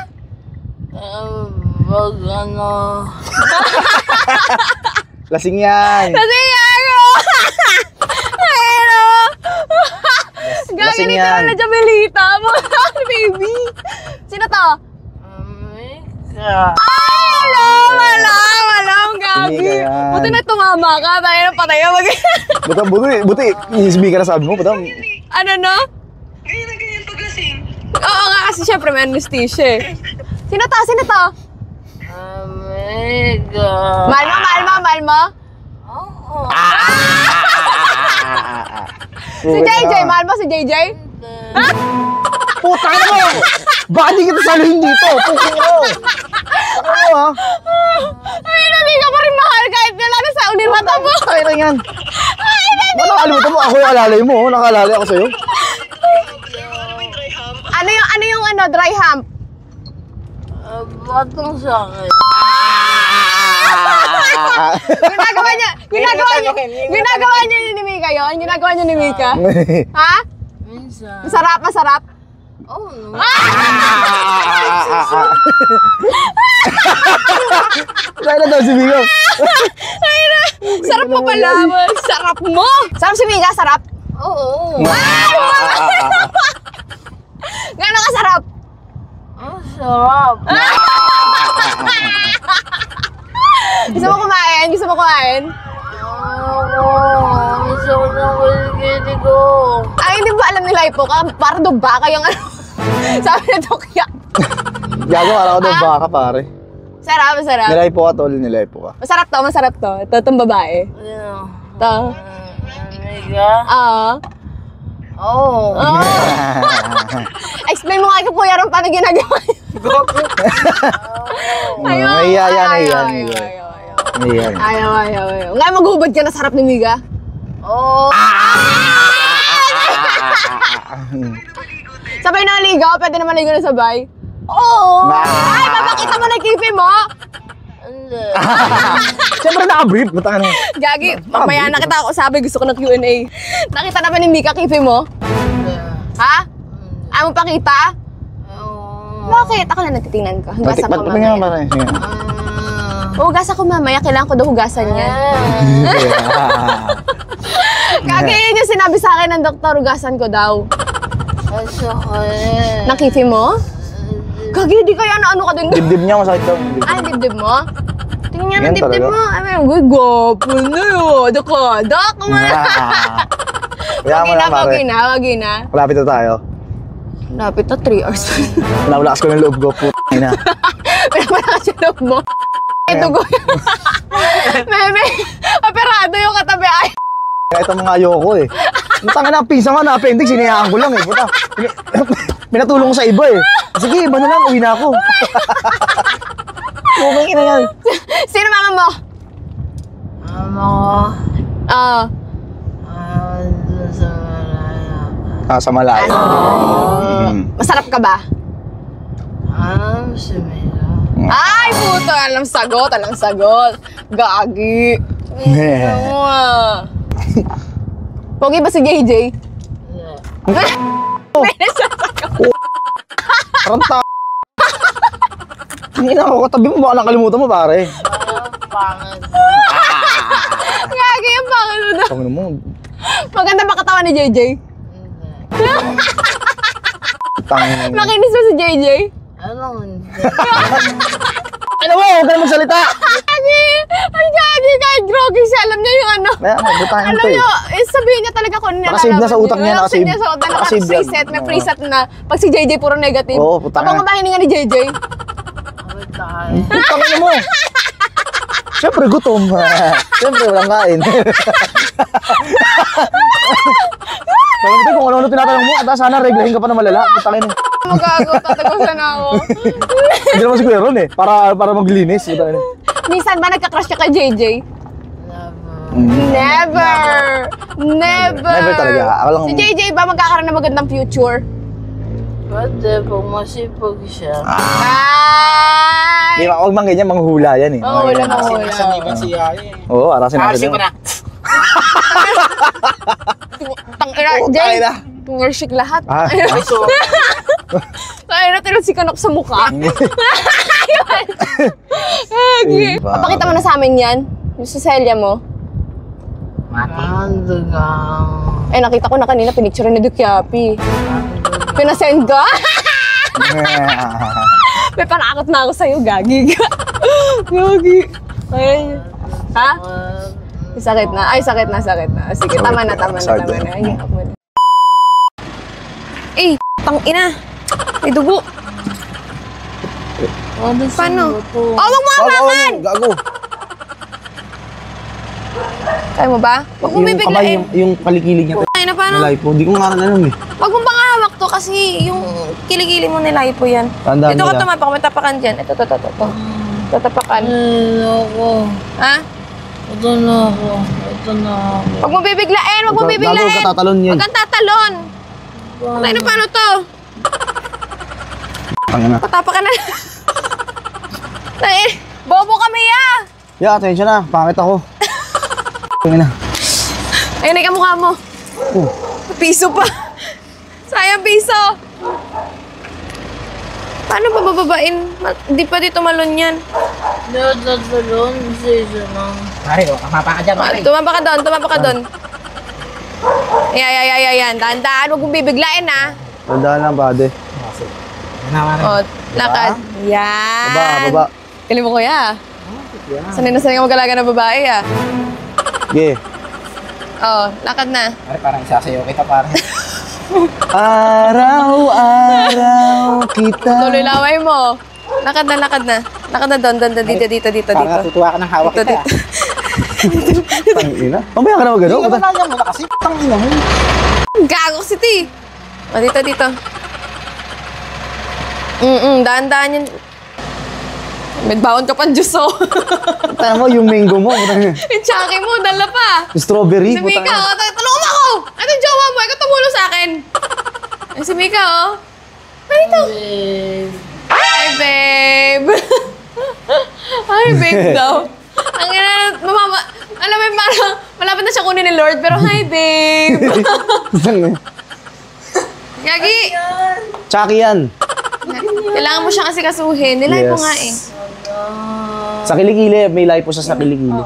Speaker 6: Lasing yan.
Speaker 1: Kasi Yayo! Ayun o!
Speaker 6: Lasing
Speaker 1: Gagawin
Speaker 6: yan.
Speaker 1: na Jabelita mo. Baby. Sino to? Ay, alam, Gagi.
Speaker 6: Hindi ka yan.
Speaker 1: Buti na tumama ka. Tayo na patay ka mag...
Speaker 6: Buti, i-speak ka na sabi mo. Buti,
Speaker 1: Ano no?
Speaker 4: Ganyan na ganyan paglasing.
Speaker 1: Oo nga, kasi syempre may anesthesia eh. Sino to? Sino to? Mahal mo? Si JJ, mahal mo si JJ?
Speaker 6: Puta ka mo! Baka di kita saluhin dito! Puta mo! Ano ha?
Speaker 1: Ay, hindi ka pa rin mahal kahit wala na sa unimata mo.
Speaker 6: Tayo na yan! Ano nakalimutan mo? Ako yung alalay mo. Nakalalay ako sa'yo.
Speaker 1: Ano yung dry hump?
Speaker 7: Batong sa akin.
Speaker 1: Ginagawa niya ni Mika yun? Ginagawa niya ni Mika? Ha?
Speaker 7: Minsan.
Speaker 1: Masarap?
Speaker 7: Oh, no.
Speaker 6: Tayo na daw si Mika.
Speaker 1: Sarap mo pala. Sarap mo. Sarap si Mika? Sarap?
Speaker 7: Oo.
Speaker 1: Gano'n ka sarap?
Speaker 7: Ang sarap.
Speaker 1: Gusto mo kumain?
Speaker 7: Gusto ko ng wilgiti ko.
Speaker 1: Ay, hindi ba alam nila ipo ka? Para daw baka yung ano. Sabi na Doc Yapi.
Speaker 6: Gago, alam ko daw baka pare.
Speaker 1: Sarap, masarap.
Speaker 6: Nilay po ka, tol. Nilay po ka.
Speaker 1: Masarap to, masarap to. Ito, itong babae.
Speaker 7: Ano?
Speaker 1: Ito.
Speaker 7: Amiga?
Speaker 1: Oo.
Speaker 7: Oh.
Speaker 1: Explain mo nga kay Kuya Ron paano ginagawa niya. Ayaw. Ngayon maghubad ka na sa harap ni Miga.
Speaker 7: Oh.
Speaker 1: Sabay na ligaw, pwede naman ligaw na sabay. Oo. Ay, papakita mo na kifi mo.
Speaker 7: Hindi.
Speaker 6: Siyempre naka-brief. Buta ka na.
Speaker 1: Gagi, mamaya na kita ako sabi, gusto ko ng Q&A. Nakita na ba ni Mika kifi mo? Ha? Ayaw mo pakita? Bakit? Ako na nagtitingnan ko. Hugasan ko mamaya. Hugasan ko mamaya. Kailangan ko daw hugasan niya. Gagi, yun yung sinabi sa akin ng doktor. Hugasan ko daw. Nakifi mo? Gagi, di kaya na ano ka din.
Speaker 6: Dibdib niya masakit daw.
Speaker 1: Ay, dibdib mo? Tingnan niya ng
Speaker 6: Yan
Speaker 1: dibdib
Speaker 6: talaga.
Speaker 1: mo. Ay, may gwapo na yun. Dok mo.
Speaker 6: Kaya mo na, pare.
Speaker 1: Wagi na.
Speaker 6: Malapit na tayo.
Speaker 1: Lapit na 3 hours.
Speaker 6: Pinapalakas ko ng loob ko. Puta na.
Speaker 1: Pinapalakas yung loob mo. Ito ko. Meme, operado yung katabi. Ay,
Speaker 6: Kaya ito mga ayoko eh. Matanga na, pisa nga na appendix, sinayaan ko lang eh. Puta. Pinatulong ko sa iba eh. Sige, iba na lang, uwi na ako. Okay na yan.
Speaker 1: sino mama mo?
Speaker 7: Mama ko. Doon sa Malaya.
Speaker 6: Sa malayo.
Speaker 1: Masarap ka ba?
Speaker 7: Si Mila.
Speaker 1: Ay, puto. Alam sagot. Gagi. Pogi ba si JJ?
Speaker 6: Parang hindi na ako katabi mo, baka nakalimutan mo pare.
Speaker 7: Pangit.
Speaker 1: Gagi yung pangalo na.
Speaker 6: Pangino mo.
Speaker 1: Maganda ba katawan ni JJ?
Speaker 6: Tangin.
Speaker 1: Makinis ba si JJ?
Speaker 7: Ano hindi?
Speaker 6: Ano mo, huwag ka na magsalita.
Speaker 1: Gagi! Ay, Gagi! Kahit groggy siya, alam niya yung ano.
Speaker 6: Kaya, butahin
Speaker 1: Alam
Speaker 6: to eh.
Speaker 1: niyo, sabihin niya talaga kung nilalaman.
Speaker 6: Nakasave na sa utak niya,
Speaker 1: Nakasave
Speaker 6: nakasave.
Speaker 1: niya sa utak.
Speaker 6: Nakasave yan.
Speaker 1: Naka-preset, may preset na. Pag si JJ puro negative.
Speaker 6: Oo, putang
Speaker 1: Kapag
Speaker 6: ina.
Speaker 1: mabahin nga ni JJ.
Speaker 6: Putangin mo. Siyempre, gutom. Siyempre, walang kain. Alam mo kung ano tinatanong mo, at sana reglahin ka pa na malala. Putangin mo.
Speaker 1: Magago, tatagusan ako.
Speaker 6: Hindi naman si Kuya Ron eh. Para maglinis. Putangin mo.
Speaker 1: Minsan ba nagka-crush ka kay JJ? Never!
Speaker 6: Never talaga. Ako lang.
Speaker 1: Si JJ ba magkakaroon ng magandang future?
Speaker 7: Pwede, pag masipag siya.
Speaker 1: Ay!
Speaker 6: Di ba, huwag mang ganyan, manghula yan eh.
Speaker 1: Oo, wala na wala.
Speaker 6: Oo, arasin natin.
Speaker 1: Tangina, Jay. Tungershik lahat.
Speaker 6: Ah,
Speaker 1: Ay, natin si Kanok sa mukha. Okay. Papakita mo na sa amin yan. Yung sa selya mo.
Speaker 7: Mandugang.
Speaker 1: Eh, nakita ko na kanina, pinicture ni Dukiapi. Pinasend ka? May panakot na ako sa'yo, gagi ka. Gagi. Ay. Ha? Sakit na. Ay, sakit na. Sige, tama na. Ay, ako na. Eh, tangina. May dugo. Paano? Oh, wag mo hawakan!
Speaker 6: Gago.
Speaker 1: Kaya mo ba? Wag mo bibiglain.
Speaker 6: Yung palikilig niya.
Speaker 1: Ay, na paano?
Speaker 6: po. Di ko nga alam eh.
Speaker 1: Wag mo bang hawak to kasi yung kiligili mo nila po yan.
Speaker 6: Tandaan
Speaker 1: Ito ka
Speaker 6: nila.
Speaker 1: tumapak, may tapakan dyan. Ito. Tatapakan.
Speaker 7: Ako.
Speaker 1: Ha?
Speaker 7: Ito na ako.
Speaker 1: Wag mo bibiglain, wag mo bibiglain.
Speaker 6: Gago ka tatalon yan.
Speaker 1: Wag kang tatalon. Ay, na paano to?
Speaker 6: Tangina.
Speaker 1: Patapakan na. Ay, bobo kami ah.
Speaker 6: Ya, atensya na. Pangit ako. Tangina.
Speaker 1: Ayun, ay kamukha mo. Piso pa. Sayang piso. Paano ba bababain? Di pa dito malon yan.
Speaker 7: Natatalon sa isa lang.
Speaker 1: Tumapa ka doon. Yan. Dahan-dahan, huwag mong bibiglain ha.
Speaker 6: Tandaan lang, pade.
Speaker 1: O, lakad. Yan.
Speaker 6: Baba.
Speaker 1: Galing mo kuya. Sanay na sanay ka mag-alaga ng babae ah.
Speaker 6: Okay.
Speaker 1: O, lakad na.
Speaker 2: Parang isasayaw kita, pare.
Speaker 6: Araw-araw kita.
Speaker 1: Tuloy laway mo. Lakad na. Lakad na doon. Dito.
Speaker 8: Parang natutuwa ka ng hawak kita.
Speaker 6: Tangina. Mamaya ka na mag-ano?
Speaker 8: Hindi ka na lang mo kasi tangina mo.
Speaker 1: Gago si T. O, dito. Daan-daan yan. May baon ka pang juice, oh.
Speaker 6: Tama mo, yung mango mo.
Speaker 1: Yung tsaki mo, dala pa.
Speaker 6: Yung strawberry.
Speaker 1: Si Mika, oh. Tulungan mo ako. Ano yung jowa mo? Ikaw tumulong sa akin. Ay, si Mika, oh. Dito. Hi, babe. Hi, babe daw. Ang ina, mama, alam mo, parang malapit na siya kunin ni Lord, pero hi, babe. Gagi.
Speaker 6: Chucky yan.
Speaker 1: Kailangan mo siya kasi kasuhin. Nilay mo nga eh.
Speaker 6: Sa kilikili, may live po siya sa kilikili.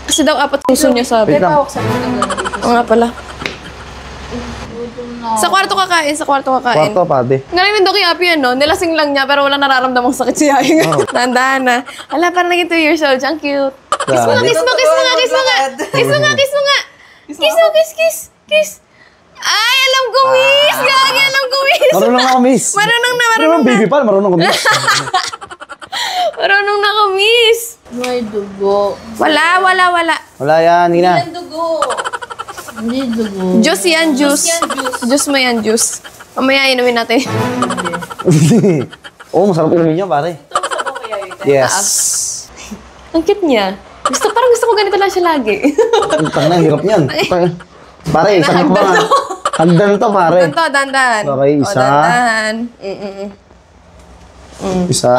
Speaker 1: Kasi daw 4 puso niya sabi.
Speaker 6: Wait lang.
Speaker 1: Oo nga pala. Sa kwarto kakain.
Speaker 6: Kwarto, pade.
Speaker 1: Galing ng Doki Happy yan, no? Nilasing lang niya pero wala nararamdamang sakit si Yaying. Dahan-dahan na. Ala, parang naging 2 years old. Ang cute. Kiss mo nga. Kiss. Ay, alam ko, miss! Gagi, alam ko, miss!
Speaker 6: Marunong ako, miss.
Speaker 1: Marunong na.
Speaker 6: Baby pa, marunong ko, miss.
Speaker 1: Marunong na ako, miss!
Speaker 7: May dugo.
Speaker 1: Wala.
Speaker 6: Wala yan, hindi na.
Speaker 7: Hindi dugo.
Speaker 1: Juice yan, juice. Juice mo yan, juice. Mamaya inumin natin.
Speaker 6: Oo, masarap inumin niya, pare. Yes.
Speaker 1: Ang cute niya. Parang gusto ko ganito lang siya lagi.
Speaker 6: Tangina, hirap niyan. Pare, isang pa nga. Hagdan to, pare.
Speaker 1: Dandan.
Speaker 6: Okay, isa.
Speaker 1: Dandan.
Speaker 6: Isa.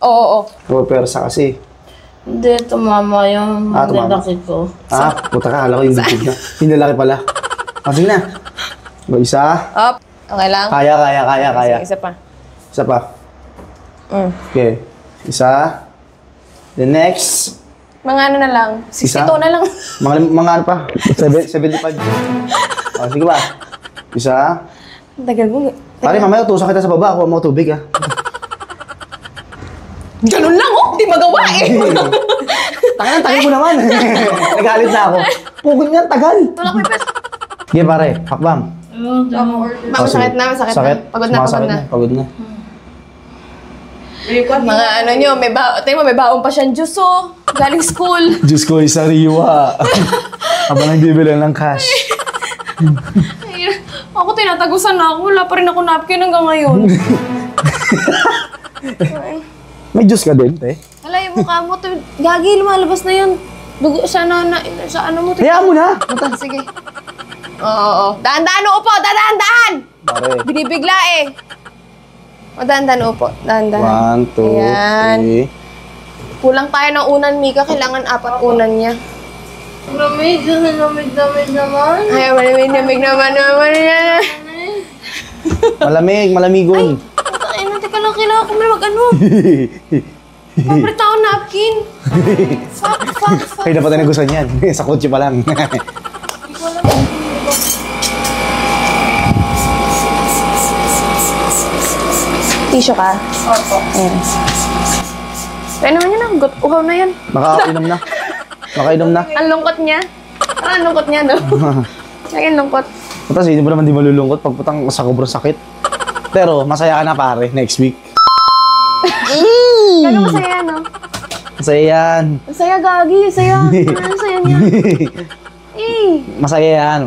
Speaker 1: Oo.
Speaker 6: Persa kasi.
Speaker 7: Hindi, tumama yung lalaki ko.
Speaker 6: Puta ka, hala ko yung bibig na. Yung lalaki pala. Sige na. Isa.
Speaker 1: Up. Okay lang?
Speaker 6: Kaya.
Speaker 1: Isa pa.
Speaker 6: Isa pa. Okay. Isa. The next.
Speaker 1: Mga ano na lang. 62 na lang.
Speaker 6: Mga ano pa? 75. Sige ba? Isa.
Speaker 1: Tagal mo.
Speaker 6: Pare, mamaya tusa kita sa baba. Kuha mo tubig, ha?
Speaker 1: Ganun lang, oh! Di magawa eh!
Speaker 6: Tagal mo naman. Nagalit na ako. Pugod nga, tagal.
Speaker 1: Tulak mo yung pes.
Speaker 6: Sige, pare. Hakbang.
Speaker 1: Masakit na. Pagod na.
Speaker 6: Pagod na.
Speaker 1: Mga ano nyo, may baon pa siyang juice, oh. Galing school.
Speaker 6: Diyos ko, sariwa. Habang nagbibilang ng cash.
Speaker 1: Ako tinatagusan na ako. Wala pa rin ako napkin hanggang ngayon.
Speaker 6: May juice ka din, te?
Speaker 1: Wala yung mukha mo. Gagi, lumalabas na yun. Dugo sa ano mo.
Speaker 6: Hayaan mo na.
Speaker 1: Sige. Oo. Dahan-dahan upo. Dahan-dahan.
Speaker 6: Pare.
Speaker 1: Binibigla eh. O, dahan-dahan upo. Dahan-dahan.
Speaker 6: 1, 2,
Speaker 1: Ayan.
Speaker 6: 3.
Speaker 1: Kulang tayo ng unan, Mika. Kailangan 4 unan niya.
Speaker 7: Lamig naman.
Speaker 1: Ay, malamig naman yan.
Speaker 6: Malamigon.
Speaker 1: Ay, teka lang. Kailangan ko may mag-ano. Paborito ako napkin. Fuck.
Speaker 6: Ay, dapat na nagustuhan yan. Sa kotse pa lang.
Speaker 1: Tissue ka? Opo. Ayan. Kaya naman yan ah. Uhaw na yan.
Speaker 6: Makainom na.
Speaker 1: Ang lungkot niya. Ang lungkot niya, no? Lagi ang lungkot.
Speaker 6: Tapos hindi mo naman di malulungkot pag putang sa sobrang sakit. Pero masaya ka na, pare, next week.
Speaker 1: Gano'n masaya, no?
Speaker 6: Masaya yan.
Speaker 1: Masaya, Gagi. Masaya. Ang saya niya.
Speaker 6: Masaya yan.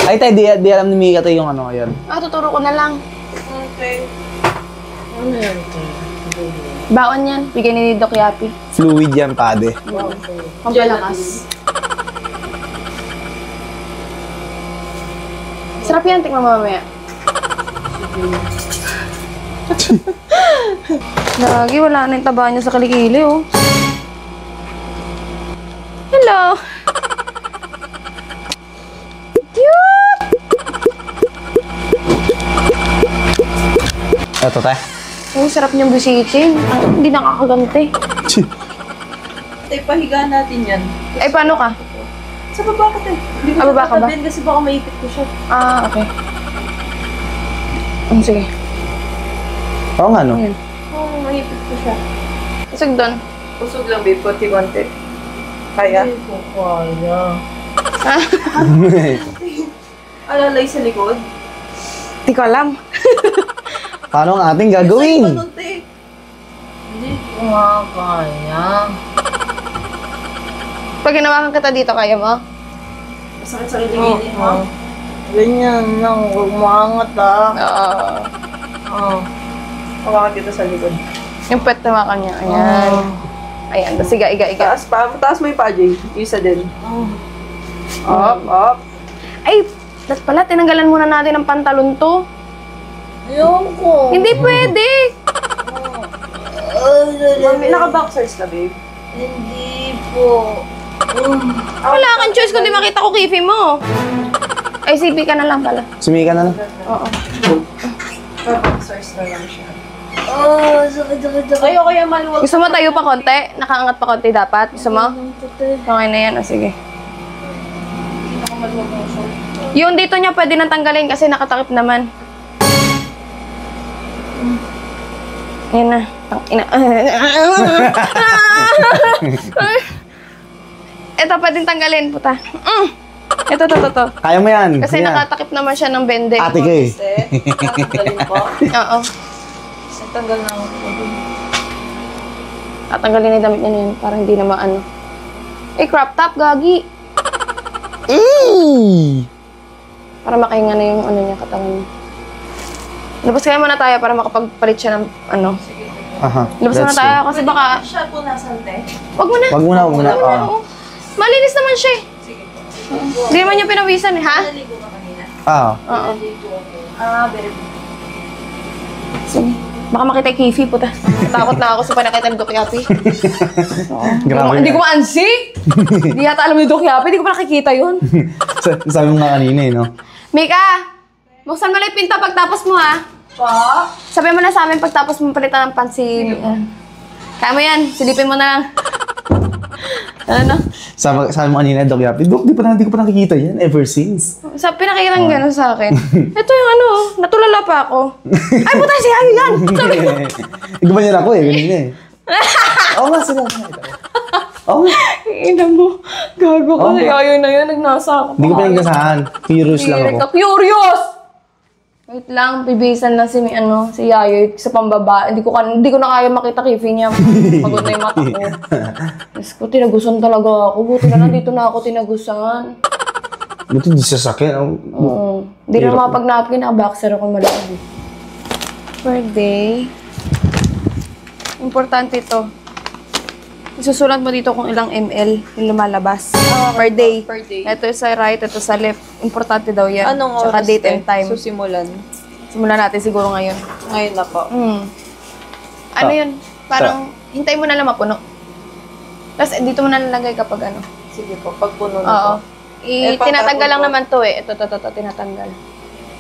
Speaker 6: Ay, tayo, di alam ni Mika tayo yung ano ngayon.
Speaker 1: Tuturo ko na lang.
Speaker 7: Okay. Ano yan?
Speaker 1: Baon yan. Bigay ni Doc Yapi.
Speaker 6: Fluid yan, pade.
Speaker 1: Pampalakas. Sarap yan. Tikman mo mamaya. Lagi, wala na yung taba niya sa kilikili, oh. Hello! Cute!
Speaker 6: Ito, tayo.
Speaker 1: Ang sarap niyang bisikin. Hindi nakakaganti.
Speaker 9: Tay, pahiga natin yan.
Speaker 1: Ay, paano ka?
Speaker 9: Sa baba ka, tay. Hindi ko
Speaker 1: Baba ka ba?
Speaker 9: kasi baka maipit ko siya.
Speaker 1: Okay. Sige.
Speaker 6: Oo nga, no?
Speaker 9: Oo, maipit ko siya.
Speaker 1: Usog doon.
Speaker 9: Usog lang, babe. Konti-konti. Kaya?
Speaker 7: Hindi ko kaya.
Speaker 9: Alalay sa likod.
Speaker 1: Hindi ko alam.
Speaker 6: Paano ang ating gagawin?
Speaker 7: Hindi ko nga kaya.
Speaker 1: Pag ginawakan kita dito, kaya mo?
Speaker 9: Masakit sa kiligilin mo.
Speaker 7: Ganyan lang, huwag maangat
Speaker 1: Oo.
Speaker 7: Oo.
Speaker 9: Hawakan kita sa likod.
Speaker 1: Yung pet nawakan niya. Ayan. Ayan. Sige, iga.
Speaker 9: Taas mo yung paa, Jay. Isa din. Up.
Speaker 1: Ay, dat pala, tinanggalan muna natin ang pantalon to.
Speaker 7: Ayoko.
Speaker 1: Hindi pwede.
Speaker 9: Mami, naka-boxers ka, babe.
Speaker 7: Hindi po.
Speaker 1: Wala kang choice kundi makita ko kifi mo. Ay, sipi ka na lang pala.
Speaker 6: Sumika na lang.
Speaker 1: Oo.
Speaker 9: Naka-boxers na lang siya.
Speaker 7: Sakit.
Speaker 9: Ayoko yung maluwag.
Speaker 1: Gusto mo tayo pa konti? Nakaangat pa konti dapat? Gusto mo? Okay na yan. O, sige. Yung dito niya pwede nang tanggalin kasi nakatakip naman. Yan na. Ito pwedeng tanggalin, puta. Ito.
Speaker 6: Kaya mo yan.
Speaker 1: Kasi
Speaker 6: Sige na.
Speaker 1: nakatakip naman siya ng bende.
Speaker 6: Ate ka eh.
Speaker 9: Tanggalin po.
Speaker 1: Oo.
Speaker 9: Tanggal na ako.
Speaker 1: Tatanggalin na yung damit niya na yun para hindi na maano. Eh, crop top, gagi. Para makahinga na yung ano niya, katawan niya. Labas kaya muna tayo para makapagpalit siya ng ano.
Speaker 6: Aha.
Speaker 1: Labas na
Speaker 6: Let's
Speaker 1: tayo kasi baka...
Speaker 9: Siya po nasan, te?
Speaker 1: Wag mo na.
Speaker 6: Wag muna.
Speaker 1: Oo. Malinis naman siya eh. Hindi naman niya pinawisan eh, ha?
Speaker 9: Naligo ka kanina.
Speaker 1: Oo.
Speaker 9: Very good.
Speaker 1: Sige. Baka makita yung kifi, puta. Natakot na ako sa panakita ng Dokyapi.
Speaker 6: Grabe.
Speaker 1: Hindi ko ma-ansi. Hindi yata alam ni Dokyapi. Hindi ko pa nakikita yun.
Speaker 6: Sabi mo nga kanina eh, no?
Speaker 1: Mika! Buksan mo lang yung pinto pagtapos mo, ha? Sabi mo na sa amin pagtapos mo palitan ng pansi. Kaya mo yan. Silipin mo na lang. Ano?
Speaker 6: Sabi mo kanina, Doc Yapi, Dok, di ko pa nakikita yan ever since.
Speaker 1: Pinakita ng gano'n sa akin. Ito yung ano, natulala pa ako. Ay, puta, si Hayo yan! Sabi ko.
Speaker 6: Gumanyan ako eh, ganun eh. Oo nga, sila. Oo nga.
Speaker 1: Ina mo, gago ka. Si Hayo na yun, nagnasa ako.
Speaker 6: Hindi ko pinagkasahan. Curious lang ako.
Speaker 1: Curious! Wait lang, bibisan lang si Yayoy sa pambaba. Hindi ko na kaya makita kifi niya. Pagod na yung mata ko. Diyos ko, tinagusan talaga ako. Buti na nandito na ako tinagusan.
Speaker 6: Buti di sasakyan.
Speaker 1: Oo. Hindi na mapag-napkin, naka-boxer ako malaki. Birthday. Importante ito. Isusulat mo dito kung ilang ml yung lumalabas. Per day.
Speaker 9: Per day.
Speaker 1: Ito sa right, ito sa left. Importante daw yan.
Speaker 9: Anong
Speaker 1: Tsaka
Speaker 9: oras,
Speaker 1: date
Speaker 9: te?
Speaker 1: and time.
Speaker 9: Susimulan.
Speaker 1: Simulan natin siguro ngayon.
Speaker 9: Ngayon na po.
Speaker 1: Ano yun? Parang, hintayin mo na lang mapuno. Tapos, dito mo na nalagay kapag ano.
Speaker 9: Sige po, pagpuno na
Speaker 1: Oo.
Speaker 9: po. Eh,
Speaker 1: Tinatanggal lang
Speaker 9: po.
Speaker 1: naman to eh. Ito, tinatanggal.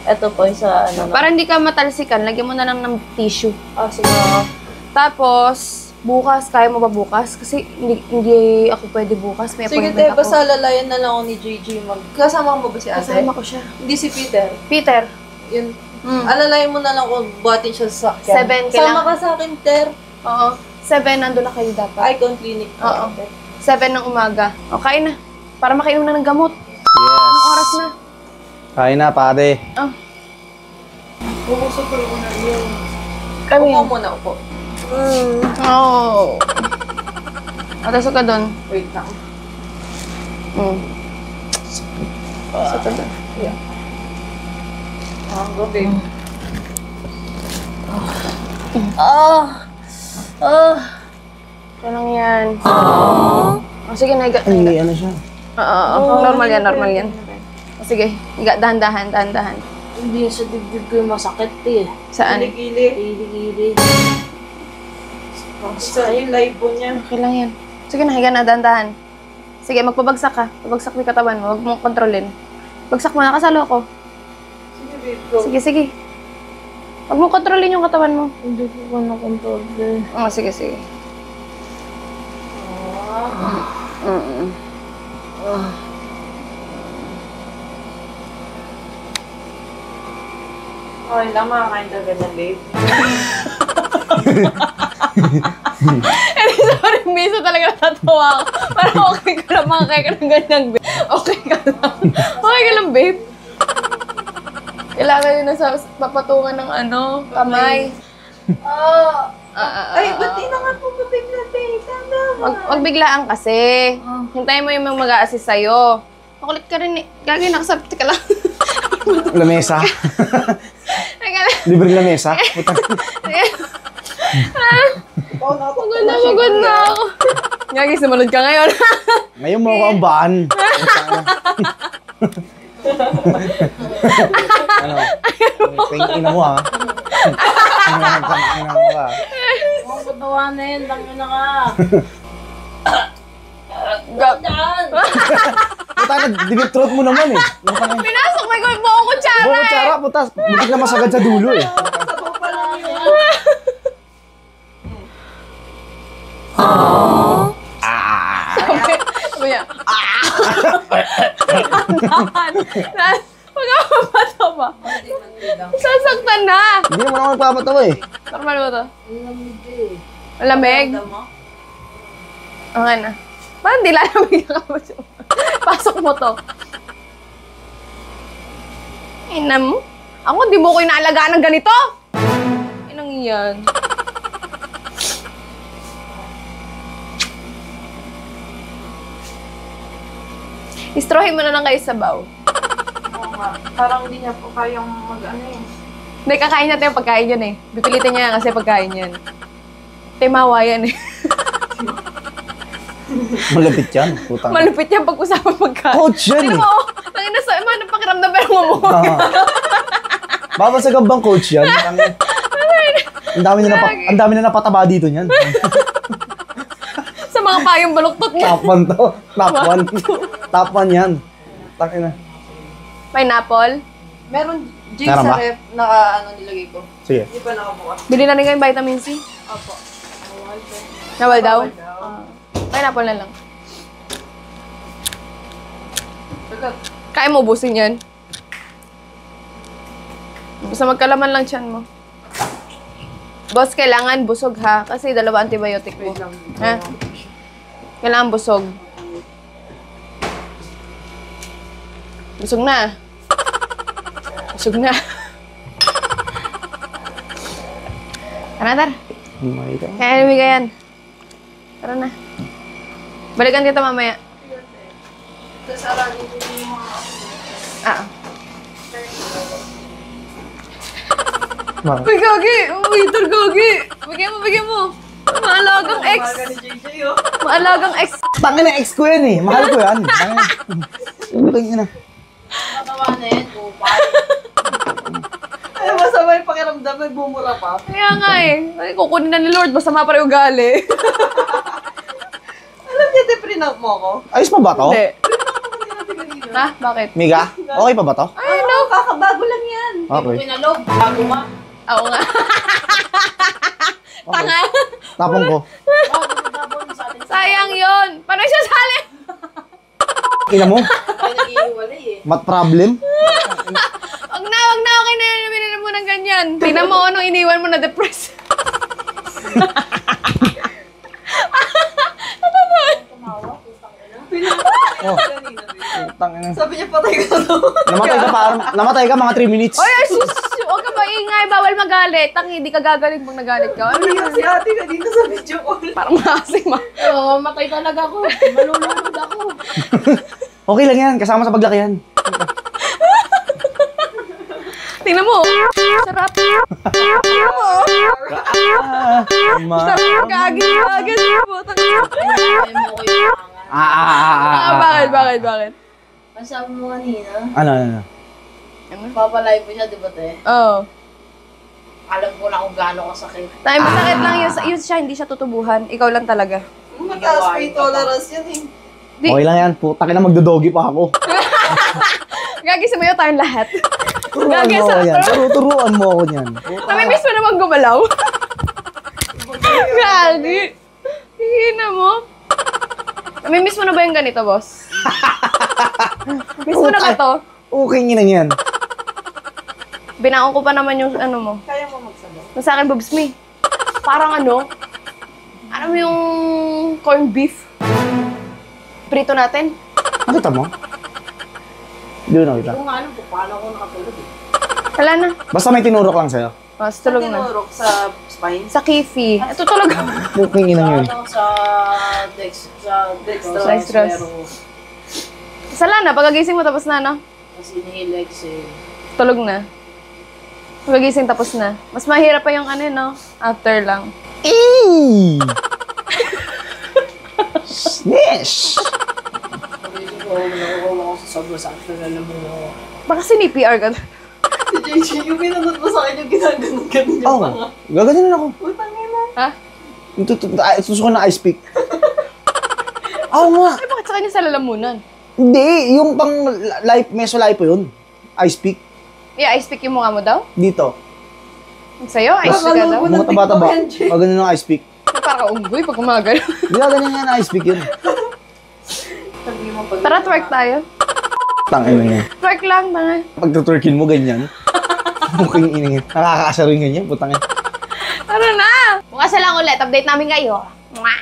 Speaker 9: Ito po, sa ano.
Speaker 1: Para hindi ka matalsikan, lagyan mo na lang ng tissue.
Speaker 9: Sige.
Speaker 1: Tapos, bukas, kaya mo ba bukas? Kasi hindi ako pwede bukas. May
Speaker 9: Sige,
Speaker 1: appointment
Speaker 9: te,
Speaker 1: ako.
Speaker 9: basta lalayan na lang ako ni JJ Kasama mo ba si ate?
Speaker 1: Kasama ko siya.
Speaker 9: Hindi si Peter.
Speaker 1: Peter.
Speaker 9: Yun. Alalayan mo na lang kung buhatin siya sa sakyan.
Speaker 1: 7 kailangan.
Speaker 9: Sama ka sa akin, Ter.
Speaker 1: Oo. 7, nandun na kayo dapat.
Speaker 9: Icon Clinic.
Speaker 1: Oo. 7 ng umaga. O, kain na. Para makainom na ng gamot.
Speaker 6: Yes.
Speaker 1: Anong oras na?
Speaker 6: Kain na, pare.
Speaker 9: Pumusok ko na yun.
Speaker 1: Kami.
Speaker 9: Upo muna, upo.
Speaker 1: Oo. Atasok ka doon.
Speaker 9: Wait lang.
Speaker 1: Sa ka doon.
Speaker 9: Yeah. Go, babe.
Speaker 1: Ito lang yan. Sige, nahiga.
Speaker 6: Hindi, ano siya?
Speaker 1: Oo. Normal yan. Sige, higa. Dahan-dahan.
Speaker 7: Hindi sa dibdib ko yung masakit eh.
Speaker 1: Saan?
Speaker 9: Gili-gili.
Speaker 7: Gili-gili.
Speaker 9: Sa yung live po niya.
Speaker 1: Okay lang yan. Sige, nahiga na. Dahan-dahan. Sige, magpabagsak ka. Pabagsak mo yung katawan mo. Huwag mong kontrolin. Bagsak mo na. Kasalo ko.
Speaker 9: Sige, babe, go.
Speaker 1: Sige. Huwag mong kontrolin yung katawan mo.
Speaker 7: Hindi ko na-control eh.
Speaker 1: Oo, sige.
Speaker 9: Okay lang, makakain ka ganyan, babe.
Speaker 1: Sorry, miso talaga natatawa ako. Parang okay ka lang, makakain ka ng ganyan, babe. Okay ka lang, babe. Kailangan yun na papatungan ng ano, kamay.
Speaker 9: Ay, ba't di na nga po mabigla, te?
Speaker 1: Wag biglaan kasi. Hintayin mo yung mag-a-assist sa'yo. Makulit ka rin eh. Gagi, nakasabti ka lang.
Speaker 6: Lamesa. Libre lamesa.
Speaker 1: Pagod na ako. Gagi, sumunod ka ngayon.
Speaker 6: Ngayon mo ako ang baan. Ano? Tingin mo ha. Tingin mo ha.
Speaker 7: Huwag katawanin, tangin na ka.
Speaker 6: Puta ka, deep throat mo naman eh.
Speaker 1: Pinasok mo yung buong kutsara
Speaker 6: Buong kutsara, puta. Butik na masagad sa dulo eh.
Speaker 1: Sabi niya, Huwag ka mapatawa. Sasaktan na.
Speaker 6: Hindi naman ako nagpapatawa eh.
Speaker 1: Normal mo to? Malamig? Okay na. Parang hindi lalamig ka ba siya? Pasok mo to. Ina mo? Ako, di mo ko inaalagaan ng ganito. Inang yan. Istrohin mo na lang kayo sa baw.
Speaker 9: Oo nga. Parang hindi niya po kayang mag-ano eh.
Speaker 1: Hindi, kakain natin yung pagkain yan eh. Pipilitin niya kasi pagkain yan. Timawa yan eh.
Speaker 6: Malupit yan. Putang.
Speaker 1: Malupit yan pag-usapan pagkain.
Speaker 6: Coach yan eh.
Speaker 1: Tignan mo, tangin na sa iman, pakiramdam pero mamuha.
Speaker 6: Babasagab bang coach yan? Ang dami na napataba dito niyan.
Speaker 1: Sa mga payong baluktot niya.
Speaker 6: Top 1 to. Top 1. Top 1 yan. Takin na.
Speaker 1: Pineapple.
Speaker 9: Meron gin
Speaker 6: Meron
Speaker 9: sa
Speaker 6: ba?
Speaker 9: ref na ano nilagay ko.
Speaker 6: Sige.
Speaker 9: Hindi pa nakabukas.
Speaker 1: Bili na rin kayong vitamin C.
Speaker 9: Opo.
Speaker 1: Nawal daw? Pineapple na lang. Kaya mo ubusin yan. Basta magkalaman lang tiyan mo. Boss, kailangan busog ha. Kasi dalawa antibiotic mo. Ha? Kailangan busog. Busog na. Busog na. Tara, tara. Kaya namigay yan. Tara na. Balikan kita mamaya.
Speaker 9: Tapos aralin ko yung mga...
Speaker 1: Uy, Gagi! Waiter, Gagi! Bigyan mo! Maalagang ex! Maalagang ex!
Speaker 6: Tangin na ex ko yan eh. Mahal ko yan. Tangin na.
Speaker 7: Katawanin, upay.
Speaker 9: Ay, masama yung pakiramdam, may bumura pa.
Speaker 1: Kaya nga eh. Ay, kukunin na ni Lord. Basta mapareho ugali.
Speaker 9: Alam niya, di-print mo ako.
Speaker 6: Ayos pa ba to?
Speaker 1: Hindi. Ha? Bakit?
Speaker 6: Miga? Okay pa ba to?
Speaker 1: Ay, no!
Speaker 9: Kakabago lang yan.
Speaker 6: Okay.
Speaker 7: Pinalog, bago ka.
Speaker 1: Oo nga. Tanga!
Speaker 6: Tapong ko.
Speaker 1: Sayang yon. Paano siya sali?
Speaker 6: Ina mo?
Speaker 7: Ay, nag-iiwalay eh.
Speaker 6: Mat problem?
Speaker 1: Wag na. Okay na yan. Binili mo ng ganyan. Tingnan mo anong iniwan mo na depressed.
Speaker 6: Oh. Tangin na.
Speaker 9: Sabi niya, patay ka na.
Speaker 6: Namatay ka mga 3 minutes.
Speaker 1: Oy, sus! Huwag ka maingay. Bawal magalit. Tangi, di ka gagaling pag nagalit ka. Ano yun?
Speaker 9: Si ate ka dito sa video call.
Speaker 1: Parang maasim ah.
Speaker 7: Oo, matay talaga ako. Malulunod ako.
Speaker 6: Okay lang yan. Kasama sa paglakihan.
Speaker 1: Tingnan mo. Sarap. Sarap. Kagi. Bakit?
Speaker 7: Ang sabi mo kanina,
Speaker 6: Ano?
Speaker 7: papalive mo siya, di ba te?
Speaker 1: Oo.
Speaker 7: Alam ko na kung gaano kasakit.
Speaker 1: Tayo, masakit lang yun siya. Hindi siya tutubuhan. Ikaw lang talaga.
Speaker 9: Mataas pa yung tolerance yan eh.
Speaker 6: Okay lang yan. Puta ka na magdodogi pa ako.
Speaker 1: Gagi, sumayo tayong lahat.
Speaker 6: Turuan mo ako yan. Turuan mo ako yan.
Speaker 1: Namimiss mo naman gumalaw. Gagi. Hihina mo. Namimiss mo na ba yung ganito, boss? Miss mo na ba to?
Speaker 6: Okay nga yan.
Speaker 1: Binaon ko pa naman yung ano mo.
Speaker 9: Kaya mo magsabaw.
Speaker 1: Yung sa akin, Bobs Me. Parang ano? Ano mo yung corned beef? Prito natin.
Speaker 6: Nakita mo? Hindi ko nakita.
Speaker 7: Kung nga alam ko, paano ako nakatulog eh.
Speaker 1: Wala na.
Speaker 6: Basta may tinurok lang sa'yo.
Speaker 1: Oh, tulog na.
Speaker 9: Tinurok sa spine.
Speaker 1: Sa Kifi. Ito talaga.
Speaker 6: Puking inang yun.
Speaker 7: Sa
Speaker 1: Dextrose. Sala na, pagkagising mo tapos na, no?
Speaker 7: Kasi ni-Lex eh.
Speaker 1: Tulog na. Pagkagising tapos na. Mas mahirap pa yung ano, no? After lang.
Speaker 6: Eee! Yes!
Speaker 7: Pag-isip ko, nakukuha ko sa sobrang sakit na naman ako.
Speaker 1: Baka sinipr ka.
Speaker 9: Si JJ, yung pinanood mo sa akin yung ginaganon-ganon yung
Speaker 6: Oo.
Speaker 9: mga.
Speaker 6: Gaganin ako.
Speaker 9: Utangin na.
Speaker 1: Ha?
Speaker 6: Susukan na ice pick. Oo nga.
Speaker 1: Ay, bakit sa kanya sa lalamunan?
Speaker 6: Hindi, yung pang meso-lipo yun. Ice pick.
Speaker 1: Yeah, ice pick yung mukha mo daw?
Speaker 6: Dito.
Speaker 1: Sa'yo, ice pick ka daw?
Speaker 6: Mga taba-taba. Gaganin ng ice pick.
Speaker 1: Parang unggoy pag umagal.
Speaker 6: Gaganin nga ng ice pick yun.
Speaker 1: Tara, twerk tayo.
Speaker 6: Tangin na yan.
Speaker 1: Twerk lang, tanga.
Speaker 6: Pag tutwerkin mo ganyan, mukhang iningin. Nakakaasa rin ganyan, putangin.
Speaker 1: Tara na! Bukas na lang ulit, update namin kayo. Mwah!